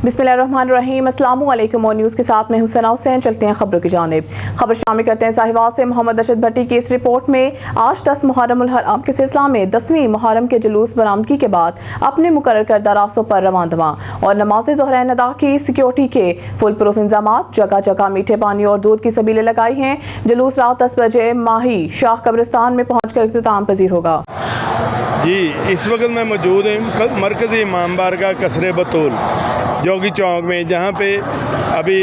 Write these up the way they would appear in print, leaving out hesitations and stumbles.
बिस्मिल्लाहिर्रहमानिर्रहीम, अस्सलामु अलैकुम। और न्यूज़ के साथ मैं हुसैना हुसैन। चलते हैं खबरों की जानिब। खबर शामिल करते हैं साहिवाल से। मोहम्मद अरशद भट्टी की इस रिपोर्ट में आज 10 मुहर्रमुल हराम के सिलसिला में 10वीं मुहर्रम के जुलूस बरामदगी के बाद अपने मुकर्रर करदा रास्तों पर रवां दवा और नमाज ज़ोहरैन अदा की। सिक्योरिटी के फुल प्रूफ इंतजाम, जगह जगह मीठे पानी और दूध की सबीलें लगाई हैं। जुलूस रात 10 बजे माही शाह कब्रिस्तान में पहुँच कर इख्तिताम पजीर होगा। जी, इस वक्त मैं मौजूद हूँ मरकज़ी इमाम बारगाह कसरे बतूल जोगी चौक में, जहाँ पे अभी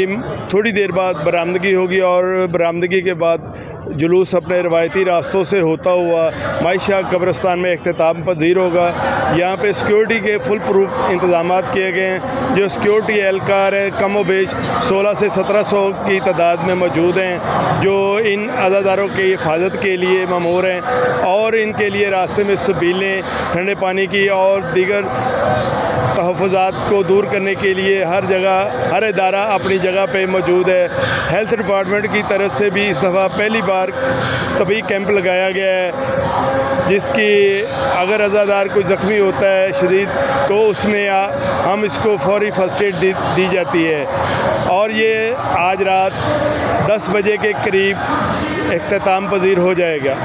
थोड़ी देर बाद बरामदगी होगी और बरामदगी के बाद जुलूस अपने रवायती रास्तों से होता हुआ मायशा कब्रिस्तान में इख्तिताम पजीर होगा। यहाँ पे सिक्योरिटी के फुल प्रूफ इंतजाम किए गए हैं। जो सिक्योरिटी एहलकार हैं कम व बेश 16 से 1700 की तादाद में मौजूद हैं, जो इन अज़ादारों की हिफाजत के लिए ममूर हैं और इनके लिए रास्ते में सबीलें, ठंडे पानी की और दीगर तहफ़्फ़ुज़ात को दूर करने के लिए हर जगह हर इदारा अपनी जगह पे मौजूद है। हेल्थ डिपार्टमेंट की तरफ से भी इस दफ़ा पहली बार तभी कैंप लगाया गया है, जिसकी अगर अज़ादार कोई ज़ख्मी होता है शदीद तो उसमें हम इसको फौरी फर्स्ट एड दी जाती है। और ये आज रात 10 बजे के करीब इख्तिताम पजीर हो जाएगा।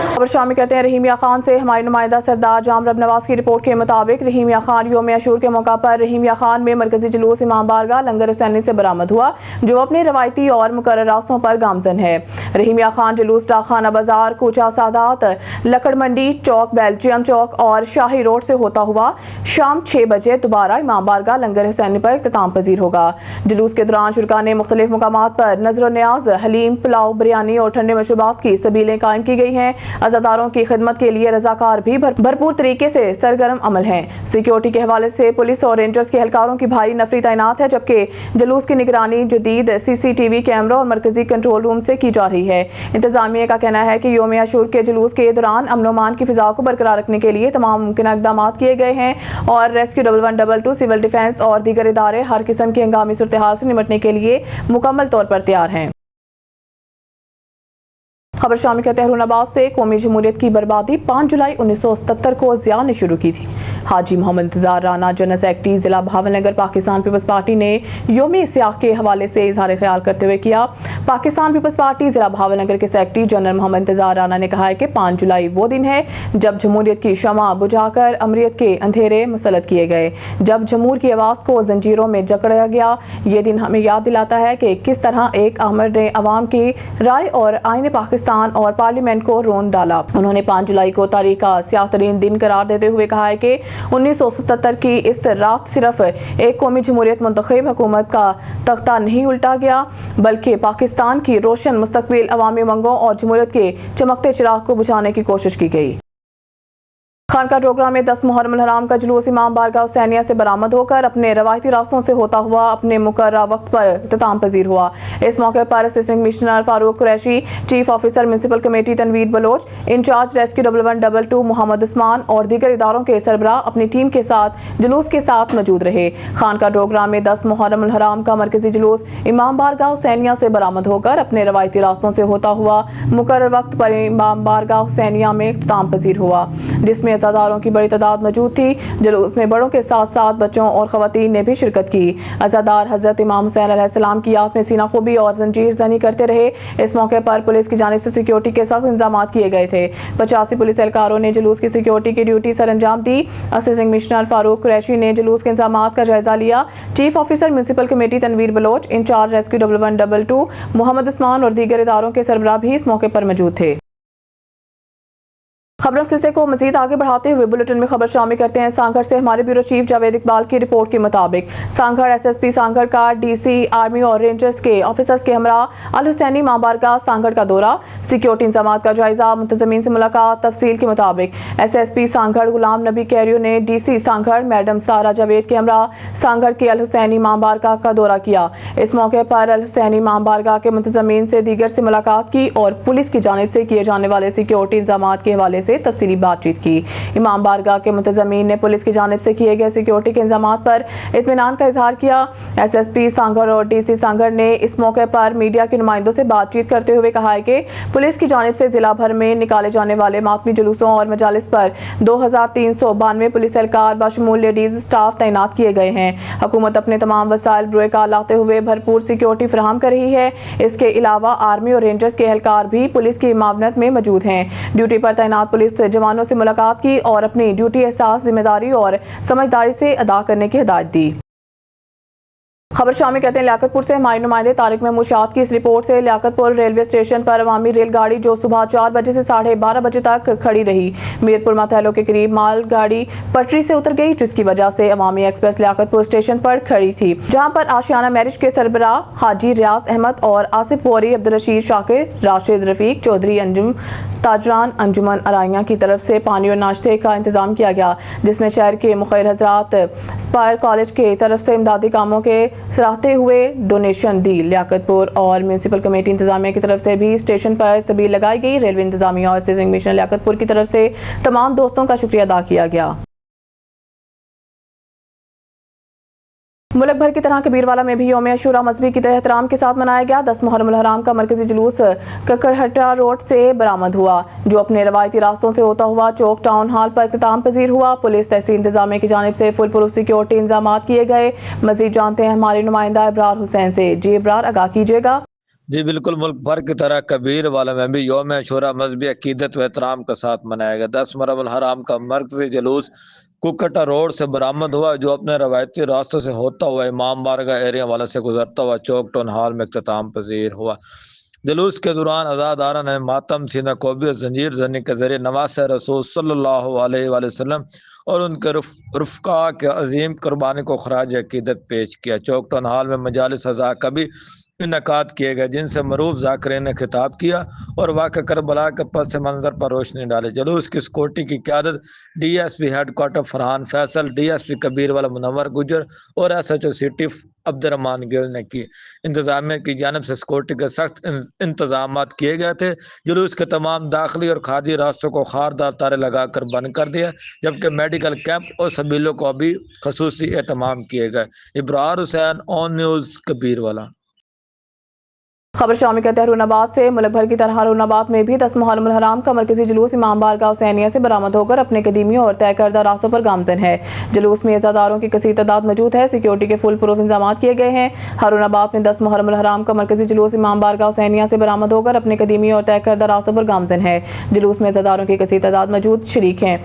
खबर शामिल करते हैं रहीमिया खान से। हमारे नुमाइंदा सरदार जामरब नवाज की रिपोर्ट के मुताबिक रहीमिया खान यौम अशूर के मौका पर रहीमिया खान में मरकजी जुलूस इमाम बारगाह लंगर हुसैनी से बरामद हुआ, जो अपने रवायती और मुकर्रर रास्तों पर गामजन है। रहीमिया खान जुलूस डाकखाना बाजार, कूचा सादात, लकड़ मंडी चौक, बेल्जियम चौक और शाही रोड से होता हुआ शाम 6 बजे दोबारा इमाम बारगाह लंगर हुसैनी पर इख्तिताम पजीर होगा। जुलूस के दौरान शुरका ने मुख्तलिफ मुकामात पर नजर न्याज, हलीम, पुलाव, बिरयानी और ठंडे मशरूबात की सबीलें कायम की गई हैं। अज़ादारों की खिदमत के लिए रजाकार भी भरपूर तरीके से सरगर्म अमल हैं। सिक्योरिटी के हवाले से पुलिस और रेंजर्स के एहलकारों की भारी नफरी तैनात है, जबकि जुलूस की निगरानी जदीद CCTV कैमरा और मरकजी कंट्रोल रूम से की जा रही है। इंतजामिया का कहना है कि यौम अशूर के जुलूस के दौरान अमन अमान की फिजा को बरकरार रखने के लिए तमाम मुमकिन इक़दाम किए गए हैं और रेस्क्यू 1122, सिविल डिफेंस और दीगर इदारे हर किस्म की हंगामी सूरत हाल से निपटने के लिए मुकम्मल तौर पर तैयार हैं। खबर शामिल करते हैं हुरनाबाद से। कौमी जमहूरियत की बर्बादी 5 जुलाई 1977 को ज़िया ने शुरू की थी। हाजी मोहम्मद इंतजार राना, जनरल सेक्रेटरी जिला भावनगर, पाकिस्तान पीपल्स पार्टी ने यौम सियाह के हवाले से इजहार ख्याल करते हुए किया। पाकिस्तान पीपल्स पार्टी जिला भावनगर के सेक्रेटरी जनरल मोहम्मद इंतजार राना ने कहा है कि 5 जुलाई वो दिन है जब जमहूरियत की शमा बुझाकर अमरीत के अंधेरे मुसलत किए गए, जब जमहूर की आवाज़ को जंजीरों में जकड़ा गया। ये दिन हमें याद दिलाता है कि किस तरह एक आमर ने अवाम की राय और आईने पाकिस्तान और पार्लियामेंट को रोन डाला। उन्होंने 5 जुलाई को तारीख का स्याह तरीन दिन करार देते हुए कहा है कि 1977 की इस रात सिर्फ एक कौमी जमहूरियत मुंतखब हुकूमत का तख्ता नहीं उल्टा गया, बल्कि पाकिस्तान की रोशन मुस्तकबिल, अवामी मंगों और जमहूरियत के चमकते चिराग को बुझाने की कोशिश की गई। खानका डोगरा में 10 मुहर्रमुल हराम का जुलूस इमाम बारगाह हुसैनिया से बरामद होकर अपने रवायती रास्तों से होता हुआ अपने मुकर्रर वक्त पर इख्तिताम पजीर हुआ। इस मौके पर assistant commissioner Farooq Qureshi, chief officer municipal committee Tanveer Baloch, incharge rescue 1122 Mohammad Usman और दीगर इदारों के सरबराह अपनी टीम के साथ जुलूस के साथ मौजूद रहे। खानका डोगरा में 10 मुहर्रमुल हराम का मरकजी जुलूस इमाम बारगाह हुसैनिया से बरामद होकर अपने रवायती रास्तों से होता हुआ मुकर्रर वक्त पर इमाम बारगाह हुसैनिया में इख्तिताम पजीर हुआ, जिसमें अज़ादारों की बड़ी तादाद मौजूद थी। जुलूस में बड़ों के साथ साथ बच्चों और खवातीन ने भी शिरकत की। अज़ादार हज़रत इमाम हुसैन अलैहिस्सलाम की याद में सीना खूबी और जंजीर जनी करते रहे। इस मौके पर पुलिस की जानिब से सिक्योरिटी के सख्त इंतजाम किए गए थे। 85 पुलिस एहलकारों ने जुलूस की सिक्योरिटी की ड्यूटी सर अंजाम दी। असिस्टेंट कमिश्नर फारूक कुरैशी ने जुलूस के इंतजाम का जायजा लिया। Chief officer municipal committee Tanveer Baloch, incharge rescue 1122 Mohammad Usman और दीगर इदारों के सरबराह भी इस मौके पर मौजूद थे। खबर सिलसिले को मजीद आगे बढ़ाते हुए बुलेटिन में खबर शामिल करते हैं सांगड़ से। हमारे ब्यूरो चीफ जावेद इकबाल की रिपोर्ट के मुताबिक सांगड़ SSP सांगड़ का DC, आर्मी और रेंजर्स के ऑफिसर्स के हमरा अल हुसैनी इमाम बारगाह सांगड़ का दौरा, सिक्योरिटी इंतजाम का जायजा, मुंतजमीन से मुलाकात। तफसील के मुताबिक SSP सांगड़ गुलाम नबी कैरियो ने DC सांगड़ मैडम सारा जावेद के हमरा सांगड़ के अल हुसैनी इमाम बारगाह का दौरा किया। इस मौके पर अल हुसैनी इमाम बारगाह के मुंतजमीन से दीगर से मुलाकात की और पुलिस की जानिब से किए जाने वाले सिक्योरिटी इंतजाम के हवाले से तफसीली बातचीत की। इमाम बारगाह के मुंतजमीन ने पुलिस की जानिब से किए गए सिक्योरिटी के इंतजाम पर इत्मीनान का इजहार किया। SSP सांगर और DC सांगर ने इस मौके पर मीडिया के नुमाइंदों से बातचीत करते हुए कहा है कि पुलिस की जानिब से जिला भर में निकाले जाने वाले मातमी जुलूसों और मजालिस पर 2392 पुलिस एहलकार बशमूल लेडीज स्टाफ तैनात किए गए हैं। हुकूमत अपने तमाम वसाइल बुरेकार लाते हुए भरपूर सिक्योरिटी फराहम कर रही है। इसके अलावा आर्मी और रेंजर्स के एहलकार भी पुलिस की मावनत में मौजूद हैं। ड्यूटी पर तैनात पुलिस जवानों से मुलाकात की और अपनी ड्यूटी एहसास, जिम्मेदारी और समझदारी से अदा करने की हिदायत दी। खबर शामिल कहते हैं लियाकतपुर से हमारे नुमाइंदे तारिक महमूद शाद की इस रिपोर्ट से लियाकतपुर रेलवे स्टेशन पर अवामी रेलगाड़ी जो सुबह 4 बजे से 12:30 बजे तक खड़ी रही। मीरपुर माथैलो के करीब माल गाड़ी पटरी से उतर गई, जिसकी वजह से अवामी एक्सप्रेस लियाकतपुर स्टेशन पर खड़ी थी, जहां पर आशियाना मैरिज के सरबराह हाजी रियाज अहमद और आसिफ गौरी, अब्दुल रशीद शाकिर, राशिद रफीक चौधरी, अंजुम ताजरान अंजुमन अराइया की तरफ से पानी और नाश्ते का इंतजाम किया गया, जिसमें शहर के मुखैर हजरात स्पायर कॉलेज के तरफ से इमदादी कामों के सराहते हुए डोनेशन दी। लियाकतपुर और म्यूनसिपल कमेटी इंतजामिया की तरफ से भी स्टेशन पर सबील लगाई गई। रेलवे इंतजामिया और सीजिंग मिशन लियाकतपुर की तरफ से तमाम दोस्तों का शुक्रिया अदा किया गया। मुल्क भर की तरह कबीरवाला में भी यौम अशूरा मजहबी की एहतराम के साथ मनाया गया। 10 मुहर्रम उल हराम का मरकजी जुलूस ककड़हट्टा रोड से बरामद हुआ, जो अपने रवायती रास्तों से होता हुआ चौक टाउन हॉल पर इख्तिताम पजीर हुआ। पुलिस तहसील इंतजामिया की जानिब से फुल प्रूफ सिक्योरिटी इंतजाम किए गए। मजीद जानते हैं हमारे नुमाइंदा इब्रार हुसैन से। जी इब्रार, आगाह कीजिएगा। जी बिल्कुल, मुल्क भर की तरह कबीरवाला में भी यौम अशूरा मजहबी अकीदत व एहतराम के साथ मनाया गया। 10 मुहर्रम उल हराम का मरकजी जुलूस कुकटा रोड से बरामद हुआ, जो अपने रवायती रास्तों से होता हुआ इमाम बारगाह एरिया वाला से गुजरता हुआ चौक टाउन हॉल में इख्तिताम पजीर हुआ। जुलूस के दौरान अज़ादारा ने मातम, सीना कोबी और जंजीर जनी के जरिए नवासे रसूल सल्लल्लाहु अलैहि वसल्लम और उनके रुफ़का के अजीम कुर्बानी को खराज अकीदत पेश किया। चौक टाउन हॉल में मजालिस हज़ा का भी इनकाद किए गए, जिनसे मरूफ ज़ाकिरीन ने खिताब किया और वाक़या करबला के पस मंज़र पर रोशनी डाली। जुलूस की सिक्योरिटी की क़यादत DSP headquarter Farhan Faisal, DSP Kabirwala Munawar Gujjar और SHO सिटी अब्दुर्रहमान गिल ने की। इंतजामिया की जानिब से सिक्योरिटी के सख्त इंतजाम किए गए थे। जुलूस के तमाम दाखिली और खारजी रास्तों को खारदार तारे लगाकर बंद कर दिया, जबकि मेडिकल कैंप और सबीलों को भी खसूसी एहतमाम किए गए। Ibrar Hussain, on news, Kabirwala. खबर शामिल कहते हैं हरुनाबाद से। मुल्क भर की तरह हरुनाबाद में भी 10 मुहर्रम उल हराम का मरकजी जुलूस इमाम बारगाह हुसैनिया से बरामद होकर अपने कदीमी और तय करदा रास्तों पर गामजन है। जुलूस में अज़ादारों की कसीर तादाद मौजूद है। सिक्योरिटी के फुल प्रूफ इंतजाम किए गए हैं। हरुनाबाद में 10 मुहर्रम उल हराम का मरकजी जुलूस इमाम बारगाह हुसैनिया से बरामद होकर अपने कदीमी और तय करदा रास्तों पर गामजन है। जुलूस में अज़ादारों की कसीर तादाद मौजूद शरीक हैं।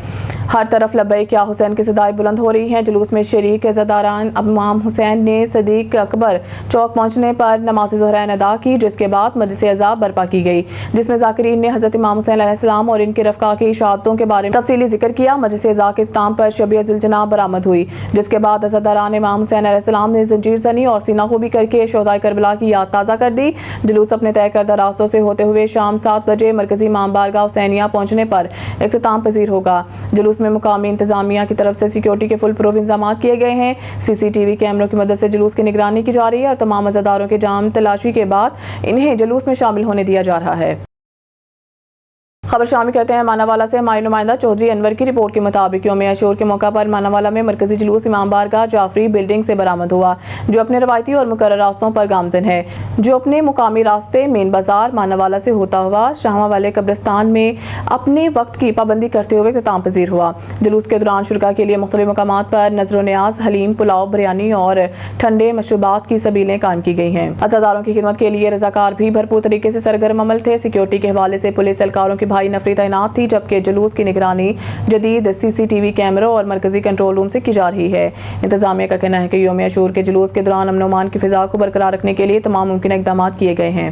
हर तरफ लब्बैक या हुसैन की सदाएं बुलंद हो रही हैं। जुलूस में शरीक अज़ादारान इमाम हुसैन ने सदीक अकबर चौक पहुंचने पर नमाज़ ज़ोहरैन अदा की, जिसके बाद मजलिस अज़ा बर्पा की गई, जिसमें ज़ाकिरीन ने हज़रत इमाम हुसैन अलैहिस्सलाम और इनके रफ़का की शहादतों के बारे में तफसीली जिक्र किया। मजलिस अज़ा के इख्तिताम पर शब-ए ज़ुलजनाब बरामद हुई, जिसके बाद अज़ादारान इमाम हुसैन अलैहिस्सलाम ने जंजीर ज़नी और सीना खूबी करके शोहदाए करबला की याद ताज़ा कर दी। जुलूस अपने तय करदा रास्तों से होते हुए शाम 7 बजे मरकजी इमाम बारगाह हुसैनिया पहुंचने पर इख्तिताम पजीर होगा। जुलूस में मुकामी इंतजामिया की तरफ से सिक्योरिटी के फुल प्रूफ इंतजाम किए गए हैं। CCTV कैमरों की मदद से जुलूस की निगरानी की जा रही है और तमाम अज़ादारों के जाम तलाशी के बाद इन्हें जुलूस में शामिल होने दिया जा रहा है। खबर शामिल कहते हैं मानावाला से हमारे नुमाइंदा चौधरी अनवर की रिपोर्ट के मुताबिक यौम अशूर के मौका पर मानावाला में मरकजी जुलूस इमाम बारगाह जाफरी बिल्डिंग से बरामद हुआ, जो अपने रवायती और मुकर्रर रास्तों पर गामजन है, जो अपने मुकामी रास्ते मेन बाजार मानावाला से होता हुआ शाहवा वाले कब्रिस्तान में अपने वक्त की पाबंदी करते हुए इख्तिताम पजीर हुआ। जुलूस के दौरान शुरका के लिए मुख्तलिफ मकामात पर नजर न्याज, हलीम, पुलाव, बिरयानी और ठंडे मशरूबात की सबीलें कायम की गई हैं। अज़ादारों की खिदमत के लिए रज़ाकार भी भरपूर तरीके से सरगर्म अमल थे। सिक्योरिटी के हवाले से पुलिस एहलकारों की नफरी तैनात थी, जबकि जुलूस की निगरानी जदीद CCTV कैमरों और मरकजी कंट्रोल रूम से की जा रही है। इंतजामिया का कहना है कि यौम अशूर के जुलूस के दौरान अमन अमान की फिजा को बरकरार रखने के लिए तमाम मुमकिन इक़दाम किए गए हैं।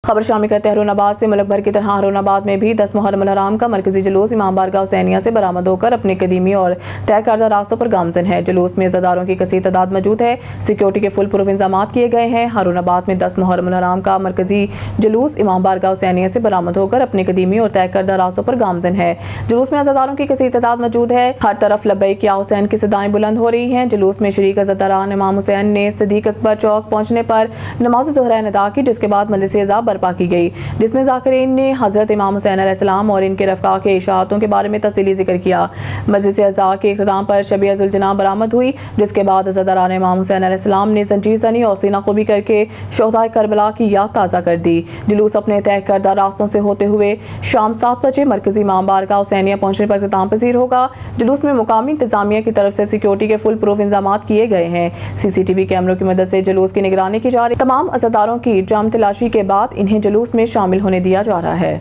खबर शामिल करते हैं हरुनाबाद से। मुल्क भर की तरह हरुनाबाद में भी 10 मुहर्रम उल हराम का मरकजी जुलूस इमाम बारगाह हुसैनिया से बरामद होकर अपने कदीमी और तय करदा रास्तों पर गामजन है। जुलूस में अज़ादारों की कसीर तादाद मौजूद है। सिक्योरिटी के फुल प्रूफ इंतजाम किए गए हैं। हरुनाबाद में 10 मुहर्रम उल हराम का मरकजी जुलूस इमाम बारगाह हुसैनिया से बरामद होकर अपने कदीमी और तय करदा रास्तों पर गामजन है। जुलूस में अज़ादारों की कसीर तादाद मौजूद है। हर तरफ लब्बैक या हुसैन की सदाएं बुलंद हो रही हैं। जुलूस में शरीक अज़ादारान इमाम हुसैन ने सदीक अकबर चौक पहुंचने पर नमाज़ ज़ोहरैन अदा की, जिसके बाद मजलिस अज़ा बर्पा की गई, जिसमें ज़ाकिरीन ने हज़रत इमाम हुसैन अलैहिस्सलाम और इनके रफ़क़ा के इशाअतों के बारे में तफ़सीली जिक्र किया। मजलिस अज़ा के इख्तिताम पर शबीह ज़ुलजनाह बरामद हुई, जिसके बाद अज़ादारान इमाम हुसैन अलैहिस्सलाम ने ज़ंजीर ज़नी और सीना ख़ूबी करके शोहदाए करबला की याद ताज़ा कर दी। जुलूस अपने तय करदा रास्तों से होते हुए शाम 7 बजे मरकज़ी इमाम बारगाह हुसैनिया पहुंचने पर इख्तिताम पज़ीर होगा। जुलूस में मुकामी इंतज़ामिया की तरफ से सिक्योरिटी के फुल प्रूफ इंतजाम किए गए हैं। CCTV कैमरों की मदद से जुलूस की निगरानी की जा रही। तमाम अज़ादारों की जाम तलाशी के बाद इन्हें जुलूस में शामिल होने दिया जा रहा है।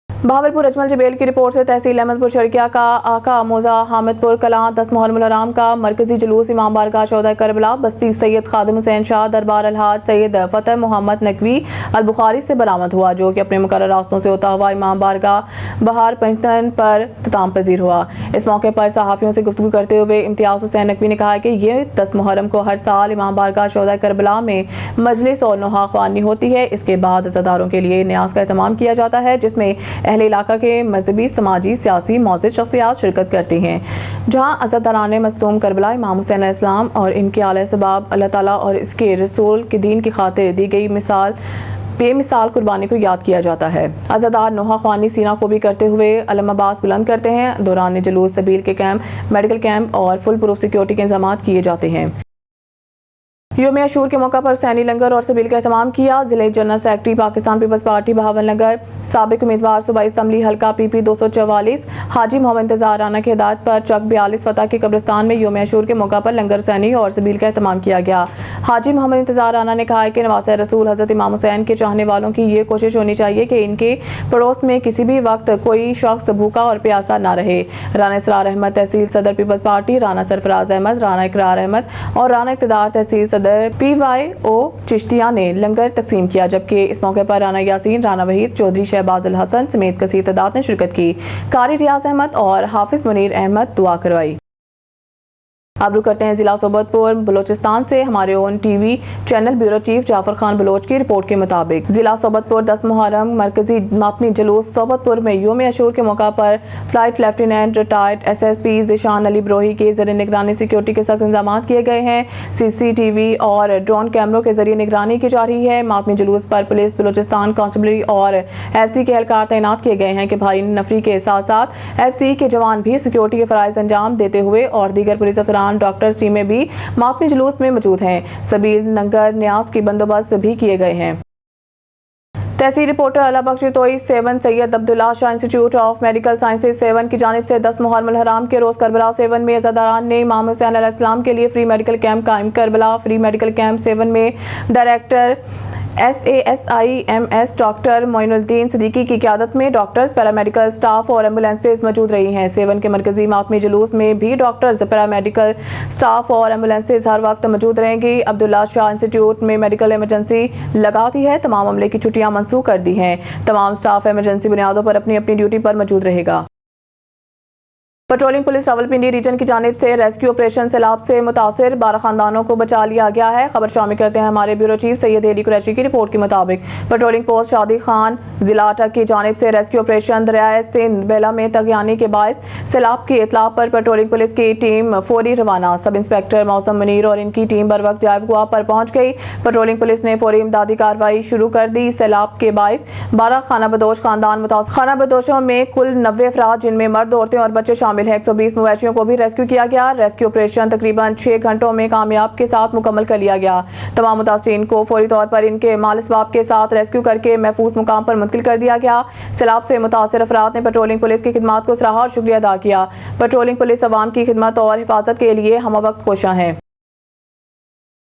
बहावलपुर अजमल जबेल की रिपोर्ट से तहसील अहमदपुर शर्किया का आका मोजा हामिदपुर कलां 10 मुहर्रम हराम का मरकजी जुलूस इमाम बारगाह शोहदाए करबला बस्ती सैयद खादिम हुसैन शाह दरबार अलहाज सैयद फतेह मोहम्मद नकवी अल बुखारी से बरामद हुआ, जो कि अपने मुकर्रर रास्तों से होता हुआ इमाम बारगाह बहार पंजतन पर इख्तिताम पजीर हुआ। इस मौके पर सहाफ़ियों से गुफ्तगू करते हुए इम्तियाज़ हुसैन नकवी ने कहा कि ये 10 मुहर्रम को हर साल इमाम बारगाह शोहदाए करबला में मजलिस और नोहा ख्वानी होती है। इसके बाद अज़ादारों के लिए न्याज का एहतमाम किया जाता है, जिसमें अहले इलाका के मजहबी, समाजी, सियासी मौज़िज़ शख्सियात शिरकत करती हैं। जहाँ अज़ादारान मज़लूम करबला इमाम हुसैन अलैहिस्सलाम और इनके आले सबाब अल्लाह ताला और इसके रसूल के दीन की खातिर दी गई बेमिसाल कुर्बानी को याद किया जाता है। अज़ादार नोहा ख्वानी सीना को भी करते हुए अलम अब्बास बुलंद करते हैं। दौरान जुलूस सबील के कैंप, मेडिकल कैंप और फुल प्रूफ सिक्योरिटी के इंतजाम किए जाते हैं। योम अशूर के मौका पर हुसैनी लंगर और सबील का एहतमाम किया। जिले general secretary Pakistan People's Party Bahawalnagar साबिक उम्मीदवार सूबाई असम्बली हल्का PP 244 हाजी मोहम्मद इंतजार राना की हिदायत पर चक 42 फतह के कब्रिस्तान में योम अशूर के मौका पर लंगर हुसैनी और सबील का एहतमाम किया गया। हाजी मोहम्मद इंतजार राना ने कहा है कि नवासे रसूल हज़रत इमाम हुसैन के चाहने वालों की ये कोशिश होनी चाहिए कि इनके पड़ोस में किसी भी वक्त कोई शख्स भूखा और प्यासा ना रहे। राना इसरार अहमद तहसील सदर पीपल्स पार्टी, राना सरफराज अहमद, राना इकरार अहमद और राना इक़्तिदार तहसील सदर PYO चिश्तिया ने लंगर तकसीम किया, जबकि इस मौके पर राना यासीन, राना वहीद, चौधरी शहबाज उल हसन समेत कसीर तादाद ने शिरकत की। कारी रियाज अहमद और हाफिज मुनीर अहमद दुआ करवाई। अब रुक करते हैं जिला सोबतपुर बलोचिस्तान से। हमारे own TV channel bureau chief Jafar Khan Baloch की रिपोर्ट के मुताबिक जिला सोबतपुर 10 मुहर्रम मरकजी मातमी जुलूस सोबतपुर में योम अशूर के मौका पर flight lieutenant retired SSP Zeeshan Ali Brohi के जरिए निगरानी सिक्योरिटी के सख्त इंतजाम किए गए हैं। CCTV और ड्रोन कैमरों के जरिए निगरानी की जा रही है। मातमी जुलूस पर पुलिस बलोचिस्तान कांस्टेबलरी और FC के एहलकार तैनात किए गए हैं कि भाई नफरी के साथ साथ FC के जवान भी सिक्योरिटी के फराइज अंजाम देते हुए और दीगर पुलिस अफसरान डॉक्टर्स टीमें भी मातमी जुलूस में मौजूद हैं। सबील लंगर न्याज के बंदोबस्त भी किए गए हैं। तहसील रिपोर्टर अला बख्श तोई 7 Syed Abdullah Shah institute of medical sciences 7 की जानिब से 10 मुहर्रम हराम के रोज़ करबला 7 में अज़ादारान ने इमाम हुसैन अलैहिस्सलाम के लिए फ्री मेडिकल कैंप कायम। करबला फ्री मेडिकल कैंप 7 में director SASIMS doctor Moinuddin Siddiqui की क़यादत में डॉक्टर्स, पैरामेडिकल स्टाफ और एम्बुलेंसेज मौजूद रही हैं। 7 के मरकजी मातमी जुलूस में भी डॉक्टर्स, पैरामेडिकल स्टाफ और एम्बुलेंसेज हर वक्त मौजूद रहेंगी। अब्दुल्ला शाह इंस्टीट्यूट में मेडिकल इमरजेंसी लगा दी है। तमाम अमले की छुट्टियां मनसूख कर दी हैं। तमाम स्टाफ इमरजेंसी बुनियादों पर अपनी अपनी ड्यूटी पर मौजूद रहेगा। पेट्रोलिंग पुलिस रावलपिंडी रीजन की जानिब से रेस्क्यू ऑपरेशन सैलाब से मुतासिर 12 खानदानों को बचा लिया गया है। खबर शामिल करते हैं हमारे ब्यूरो चीफ सैयद अली कुरैशी की रिपोर्ट के मुताबिक पेट्रोलिंग पोस्ट शादी खान जिला अटक की जानिब से रेस्क्यू ऑपरेशन दरियाए सिंध बेला में तगयानी के बायस सैलाब की इतला पर पेट्रोलिंग पुलिस की टीम फौरी रवाना। सब इंस्पेक्टर मौसम मुनीर और इनकी टीम बर वक्त जायबगुआ पर पहुंच गई। पेट्रोलिंग पुलिस ने फौरी इमदादी कार्रवाई शुरू कर दी। सैलाब के बायस 12 खाना बदोश खानदान मुतासिर। खाना बदोशों में कुल 90 अफराद जिनमें मर्द, औरतें और बच्चे शामिल है। 120 मवेशियों को भी रेस्क्यू किया गया। रेस्क्यू ऑपरेशन तकरीबन 6 घंटों में कामयाब के साथ मुकम्मल कर लिया गया। तमाम मुतासिरीन को फौरी तौर पर इनके माल असबाब के साथ रेस्क्यू करके महफूज मुकाम पर मुंतकिल कर दिया गया। सैलाब से मुतासिर अफराद ने पेट्रोलिंग पुलिस की खिदमत को सराहा और शुक्रिया अदा किया। पेट्रोलिंग पुलिस अवाम की खिदमत और हिफाजत के लिए हम वक्त कोशा है।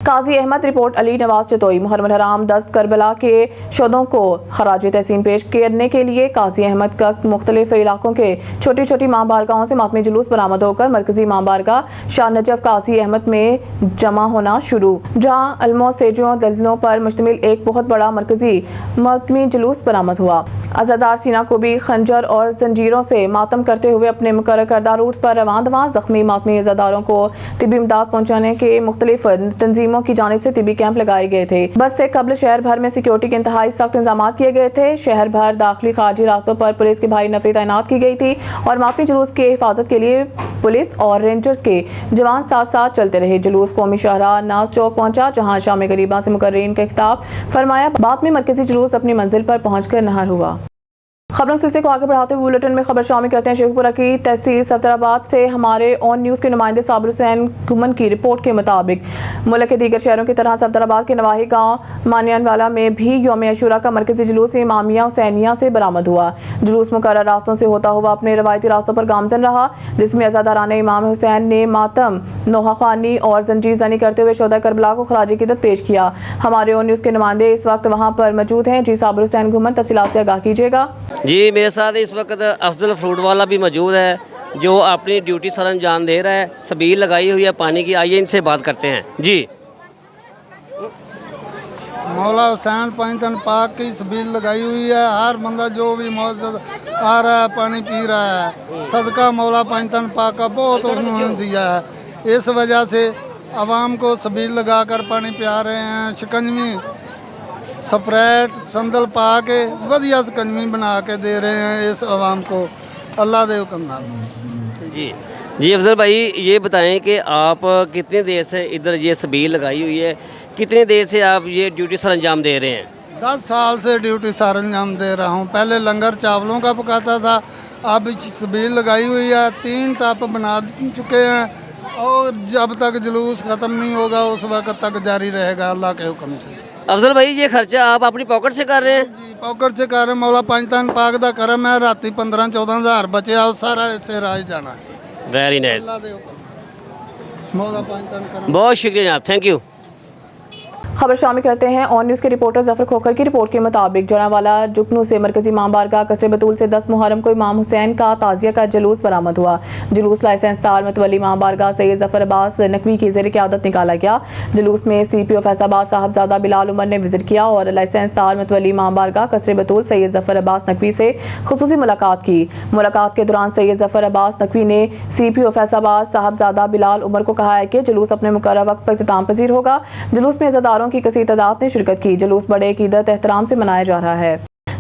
काजी अहमद रिपोर्ट अली नवाज चतोई मुहर्रम हराम 10 करबला के शोधों को खराज तहसीन पेश करने के लिए काजी अहमद का मुख्तलिफ इलाकों के छोटी छोटी मां बारगाहों से मातमी जुलूस बरामद होकर मरकजी मां बारगाह शाह नजफ काजी अहमद में जमा होना शुरू, जहाँ अलमों सेजों दलदलों पर मुश्तमिल एक बहुत बड़ा मरकजी मातमी जुलूस बरामद हुआ। अज़ादार सीना को भी खंजर और जंजीरों से मातम करते हुए अपने मुकर्रर करदा रूट्स पर रवान दवां जख्मी मातमी अज़ादारों को तिब्बी इमदाद पहुँचाने के मुख्तलिफ तंजीम टीमों की जानिब से तिबी कैंप लगाए गए थे। बस से कबल शहर भर में सिक्योरिटी के इंतहाई सख्त इंतजाम किए गए थे। शहर भर दाखिली खारजी रास्तों पर पुलिस की भारी नफरी तैनात की गई थी और मातमी जुलूस के हिफाजत के लिए पुलिस और रेंजर्स के जवान साथ साथ चलते रहे। जुलूस कौमी शाहराह नाज चौक पहुंचा, जहां शाम गरीबा से मुकर्रीन का खिताब फरमाया। बाद में मरकजी जुलूस अपनी मंजिल पर पहुंचकर नहर हुआ। खबरों के सिलसिले को आगे बढ़ाते हुए बुलेटिन में खबर शामिल करते हैं। शेखपुरा की तहसील सफदराबाद से हमारे ऑन न्यूज़ के नुमाइंदे साबिर हुसैन घुमन की रिपोर्ट के मुताबिक मुल्क के दीगर शहरों की तरह सफदराबाद के नवाही गांव मानियानवाला में भी यौम अशूरा का मरकजी जुलूस इमामिया हुसैनिया से बरामद हुआ। जुलूस मुकर्रर रास्तों से होता हुआ अपने रवायती रास्तों पर गामजन रहा, जिसमें अज़ादारान इमाम हुसैन ने मातम, नोहाखानी और जंजीर जनी करते हुए शोदा करबला को खराज अकीदत पेश किया। हमारे ऑन न्यूज़ के नुमाइंदे इस वक्त वहाँ पर मौजूद हैं। जी साबिर हुसैन घुमन, तफसीलात से आगाह कीजिएगा। जी, मेरे साथ इस वक्त अफजल फ्रूट वाला भी मौजूद है, जो अपनी ड्यूटी सर अंजाम दे रहा है। सबील लगाई हुई है पानी की, आइए इनसे बात करते हैं। जी, मौला हुसैन पंचतन पाक की सबील लगाई हुई है। हर बंदा जो भी मौजूद आ रहा है पानी पी रहा है। सदका मौला पंचतन पाक का बहुत उन्होंने दिया है। इस वजह से आवाम को सबील लगाकर पानी पिया रहे हैं। शिकंजवी स्प्राइट संदल पा के वधिया शिकंजवी बना के दे रहे हैं इस आवाम को, अल्लाह दे हुक्म नाल। जी जी, अफजल भाई ये बताएं कि आप कितनी देर से इधर ये सबील लगाई हुई है, कितनी देर से आप ये ड्यूटी सर अंजाम दे रहे हैं? 10 साल से ड्यूटी सर अंजाम दे रहा हूँ। पहले लंगर चावलों का पकाता था, अब सबील लगाई हुई है। 3 टप बना चुके हैं और जब तक जुलूस ख़त्म नहीं होगा उस वक्त तक जारी रहेगा अल्लाह के हुक्म से। अफजल भाई ये खर्चा आप अपनी पॉकेट से कर रहे हैं? जी, पॉकेट से कर रहे। मौला पंचतन पाक दा करम है। राती 15-14 हज़ार बचे और सारा इससे राज जाना है। वेरी नाइस, अल्लाह दे हुक्म। मौला पंचतन करम। बहुत शुक्रिया जनाब, थैंक यू। खबर शामिल करते हैं ऑन न्यूज़ के रिपोर्टर जफर खोखर की रिपोर्ट के मुताबिक जनावाला जुगनू से मरकजी इमाम बारगाह कसरे बतूल से 10 मुहर्रम को इमाम हुसैन का ताजिया का जुलूस बरामद हुआ। जुलूस लाइसेंस दार मतवली इमाम बारगाह सैयद जफर अब्बास नकवी की ज़ेर क़यादत निकाला गया। जुलूस में CPO फैसलाबाद साहबजादा बिलाल उमर ने विजिट किया और लाइसेंस दार मतवली इमाम बारगाह कसरे बतूल सैयद जफर अब्बास नकवी से खुसूसी मुलाकात की। मुलाकात के दौरान सैयद जफर अब्बास नकवी ने CPO फैसलाबाद साहबजादा बिलाल उमर को कहा है कि जुलूस अपने मुकर्रर वक्त पर इख्तिताम पजीर होगा। जुलूस में अज़ादारों की कसीर तादाद ने शिरकत की। जुलूस बड़े अकीदत एहतराम से मनाया जा रहा है।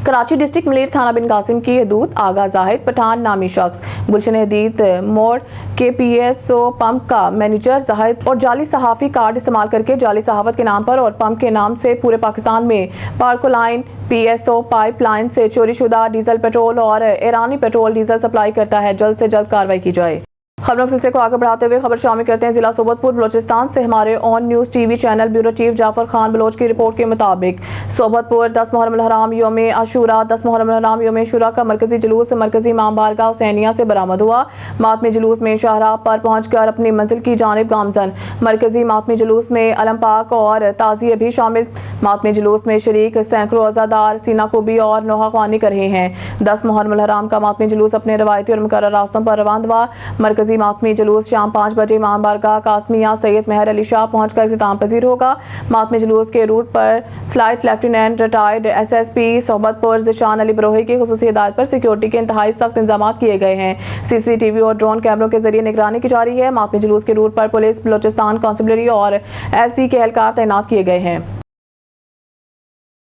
कराची डिस्ट्रिक्ट मलीर थाना बिन कासिम की हदूद आगा जाहिद पठान नामी शख्स गुलशन हदीद मोड़ के PSO पंप का मैनेजर जाहिद और जाली सहाफ़ी कार्ड इस्तेमाल करके जाली सहावत के नाम पर और पंप के नाम से पूरे पाकिस्तान में पार्कोलाइन PSO पाइपलाइन से चोरी शुदा डीजल पेट्रोल और ईरानी पेट्रोल डीजल सप्लाई करता है। जल्द से जल्द कार्रवाई की जाए। खबरों के सिलसिले को आगे बढ़ाते हुए खबर शामिल करते हैं जिला सोबतपुर बलोचिस्तान से हमारे on news TV channel bureau chief Jafar Khan Baloch की रिपोर्ट के मुताबिक सोबतपुर 10 मुहर्रम हराम योम अशूरा 10 मुहर्रम हराम योम अशूरा का मरकजी जुलूस मरकजी इमाम बारगाह हुसैनिया से बरामद हुआ। मातमी जुलूस में शाहराह पर पहुंचकर अपनी मंजिल की जानिब गामजन। मरकजी मातमी जुलूस में अलम पाक और ताज़िए भी शामिल। मातमी जुलूस में शरीक सैकड़ों अज़ादार सीनाकुबी और नोहाख्वानी कर रहे हैं। 10 मुहर्रम हराम का मातमी जुलूस अपने रवायती और मुकर्रर रास्तों पर रवाना हुआ। मरकजी मातमी जुलूस शाम 5 बजे इमाम बारगाह कासमिया सैयद मेहर अली शाह पहुंचकर इख्तिताम पजीर होगा। मातमी जुलूस के रूट पर flight lieutenant retired SSP Sobatpur Zeeshan Ali Barohi की खुसूसी हिदायत पर सिक्योरिटी के इंतहाई सख्त इंतजाम किए गए हैं। CCTV और ड्रोन कैमरों के जरिए निगरानी की जा रही है। मातमी जुलूस के रूट पर पुलिस, बलोचिस्तान कॉन्स्टेबलरी और FC के एहलकार तैनात किए गए हैं।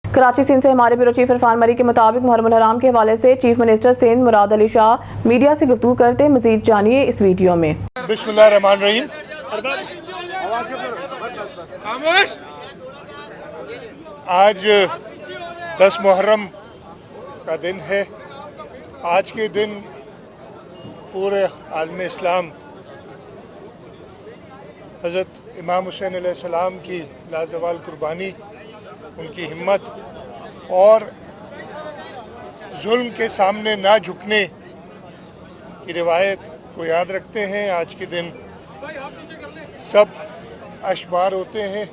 कराची सिंध से हमारे ब्यूरो चीफ इरफान मरी के मुताबिक मुहर्रम हराम के हवाले से chief minister Sindh Murad Ali Shah media से गुफ्तगू करते मजीद जानिए इस वीडियो में। बिस्मिल्लाहिर्रहमानिर्रहीम। आज 10 मुहर्रम का दिन है। आज के दिन पूरे आलम इस्लाम हज़रत इमाम हुसैन अलैहिस्सलाम की लाजवाल कुर्बानी, उनकी हिम्मत और जुल्म के सामने ना झुकने की रिवायत को याद रखते हैं। आज के दिन सब अशबार होते हैं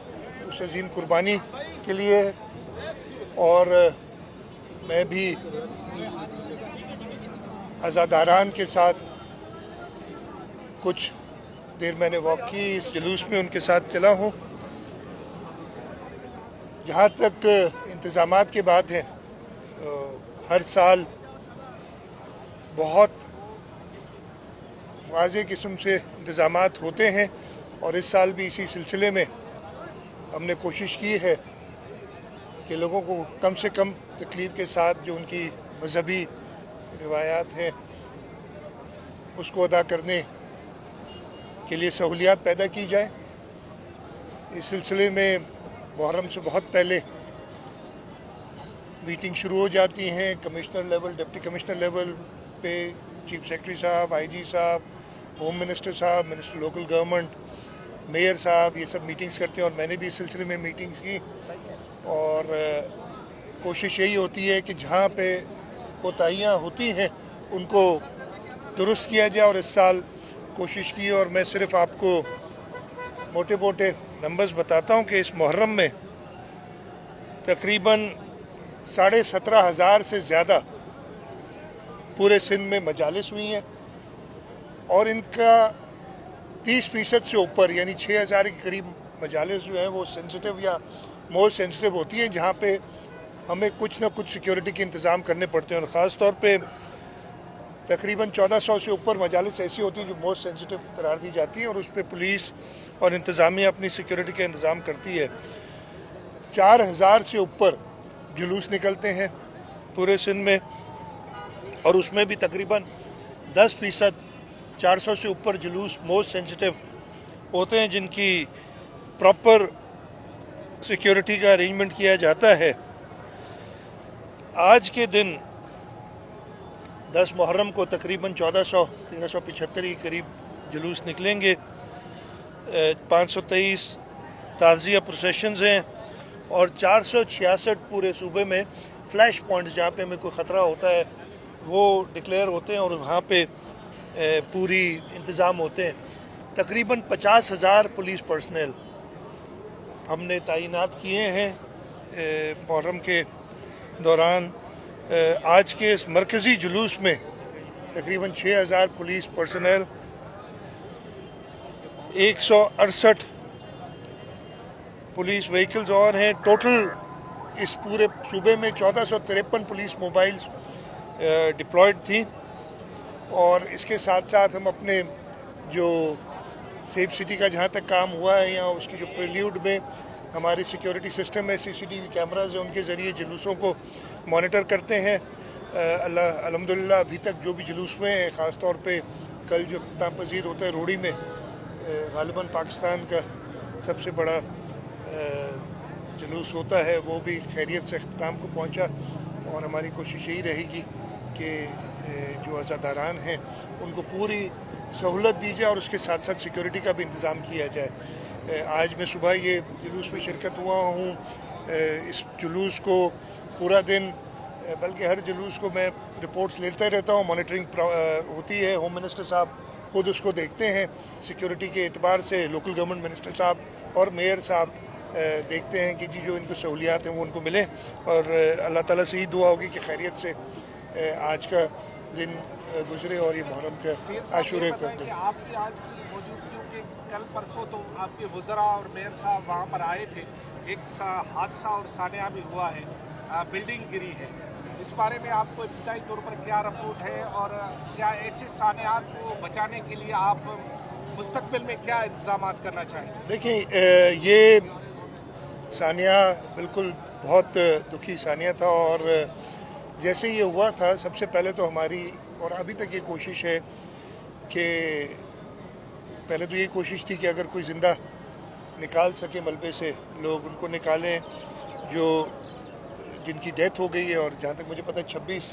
उस अजीम कुर्बानी के लिए, और मैं भी अज़ादारान के साथ कुछ देर मैंने वॉक की, इस जुलूस में उनके साथ चला हूँ। जहाँ तक इंतज़ामात की बात है, हर साल बहुत वाज़ेह किस्म से इंतज़ामात होते हैं और इस साल भी इसी सिलसिले में हमने कोशिश की है कि लोगों को कम से कम तकलीफ़ के साथ जो उनकी मजहबी रिवायात हैं उसको अदा करने के लिए सहूलियात पैदा की जाए। इस सिलसिले में मुहर्रम से बहुत पहले मीटिंग शुरू हो जाती हैं। Commissioner level, deputy commissioner level पे चीफ सेक्रेटरी साहब, आईजी साहब, होम मिनिस्टर साहब, मिनिस्टर लोकल गवर्नमेंट, मेयर साहब, ये सब मीटिंग्स करते हैं और मैंने भी इस सिलसिले में मीटिंग्स की। और कोशिश यही होती है कि जहाँ पे कोताहियाँ होती हैं उनको दुरुस्त किया जाए। और इस साल कोशिश की, और मैं सिर्फ आपको मोटे मोटे नंबर्स बताता हूँ कि इस मुहर्रम में तकरीबन 17,500 से ज़्यादा पूरे सिंध में मजालिस हुई हैं और इनका 30% से ऊपर यानी 6,000 के करीब मजालिस जो है वो सेंसिटिव या मोस्ट सेंसिटिव होती हैं, जहाँ पे हमें कुछ ना कुछ सिक्योरिटी के इंतज़ाम करने पड़ते हैं। और ख़ास तौर पे तकरीबन 1400 से ऊपर मजालिस ऐसी होती हैं जो मोस्ट सेंसिटिव करार दी जाती हैं और उस पर पुलिस और इंतज़ामिया अपनी सिक्योरिटी का इंतज़ाम करती है। 4,000 से ऊपर जुलूस निकलते हैं पूरे सिंध में और उसमें भी तकरीबन 10% 400 से ऊपर जुलूस मोस्ट सेंसिटिव होते हैं जिनकी प्रॉपर सिक्योरिटी का अरेंजमेंट किया जाता है। आज के दिन 10 मुहर्रम को तकरीबन 1375 के करीब जुलूस निकलेंगे। 523 ताज़िया प्रोसेशंस हैं और 466 पूरे सूबे में फ्लैश पॉइंट्स जहाँ पे हमें कोई ख़तरा होता है वो डिक्लेयर होते हैं और वहाँ पे पूरी इंतज़ाम होते हैं। तकरीबन 50,000 पुलिस पर्सनल हमने तैनात किए हैं मुहर्रम के दौरान। आज के इस मरकज़ी जुलूस में तकरीबन 6,000 पुलिस पर्सनल, 168 पुलिस व्हीकल्स और हैं। टोटल इस पूरे सूबे में 1453 पुलिस मोबाइल्स डिप्लॉयड थी। और इसके साथ साथ हम अपने जो सेफ सिटी का जहाँ तक काम हुआ है या उसकी जो प्रील्यूड में हमारे सिक्योरिटी सिस्टम में CCTV कैमराज हैं उनके ज़रिए जुलूसों को मॉनिटर करते हैं। अल्हम्दुलिल्लाह अभी तक जो भी जुलूस हुए हैं, ख़ास तौर पे कल जो इख्तिताम पज़ीर होता है रोड़ी में, गालिबन पाकिस्तान का सबसे बड़ा जुलूस होता है, वो भी खैरियत से इख्तिताम को पहुँचा। और हमारी कोशिश यही रहेगी कि जो अज़ादारान हैं उनको पूरी सहूलत दी जाए और उसके साथ साथ सिक्योरिटी का भी इंतज़ाम किया जाए। आज मैं सुबह ये जुलूस में शिरकत हुआ हूँ। इस जुलूस को पूरा दिन, बल्कि हर जुलूस को मैं रिपोर्ट्स लेता रहता हूँ, मॉनिटरिंग होती है। होम मिनिस्टर साहब खुद उसको देखते हैं सिक्योरिटी के एतबार से, लोकल गवर्नमेंट मिनिस्टर साहब और मेयर साहब देखते हैं कि जी जो इनको सहूलियात हैं वो उनको मिले। और अल्लाह ताला से ही दुआ होगी कि खैरियत से आज का दिन गुजरे और ये मुहर्रम का आशूरे कर दें। आपकी आज की मौजूदगी के कल परसों तो आपके वज़रा और मेयर साहब वहाँ पर आए थे, एक हादसा और सानिया भी हुआ है, बिल्डिंग गिरी है। इस बारे में आपको इब्तदाई तौर पर क्या रिपोर्ट है और क्या ऐसे सानियात को बचाने के लिए आप मुस्तकबिल में क्या इंतजाम करना चाहेंगे? देखिए, ये सानिया बिल्कुल बहुत दुखी सानिया था और जैसे ये हुआ था सबसे पहले तो हमारी और अभी तक ये कोशिश है कि पहले तो ये कोशिश थी कि अगर कोई ज़िंदा निकाल सके मलबे से लोग उनको निकालें जो जिनकी डेथ हो गई है। और जहाँ तक मुझे पता है 26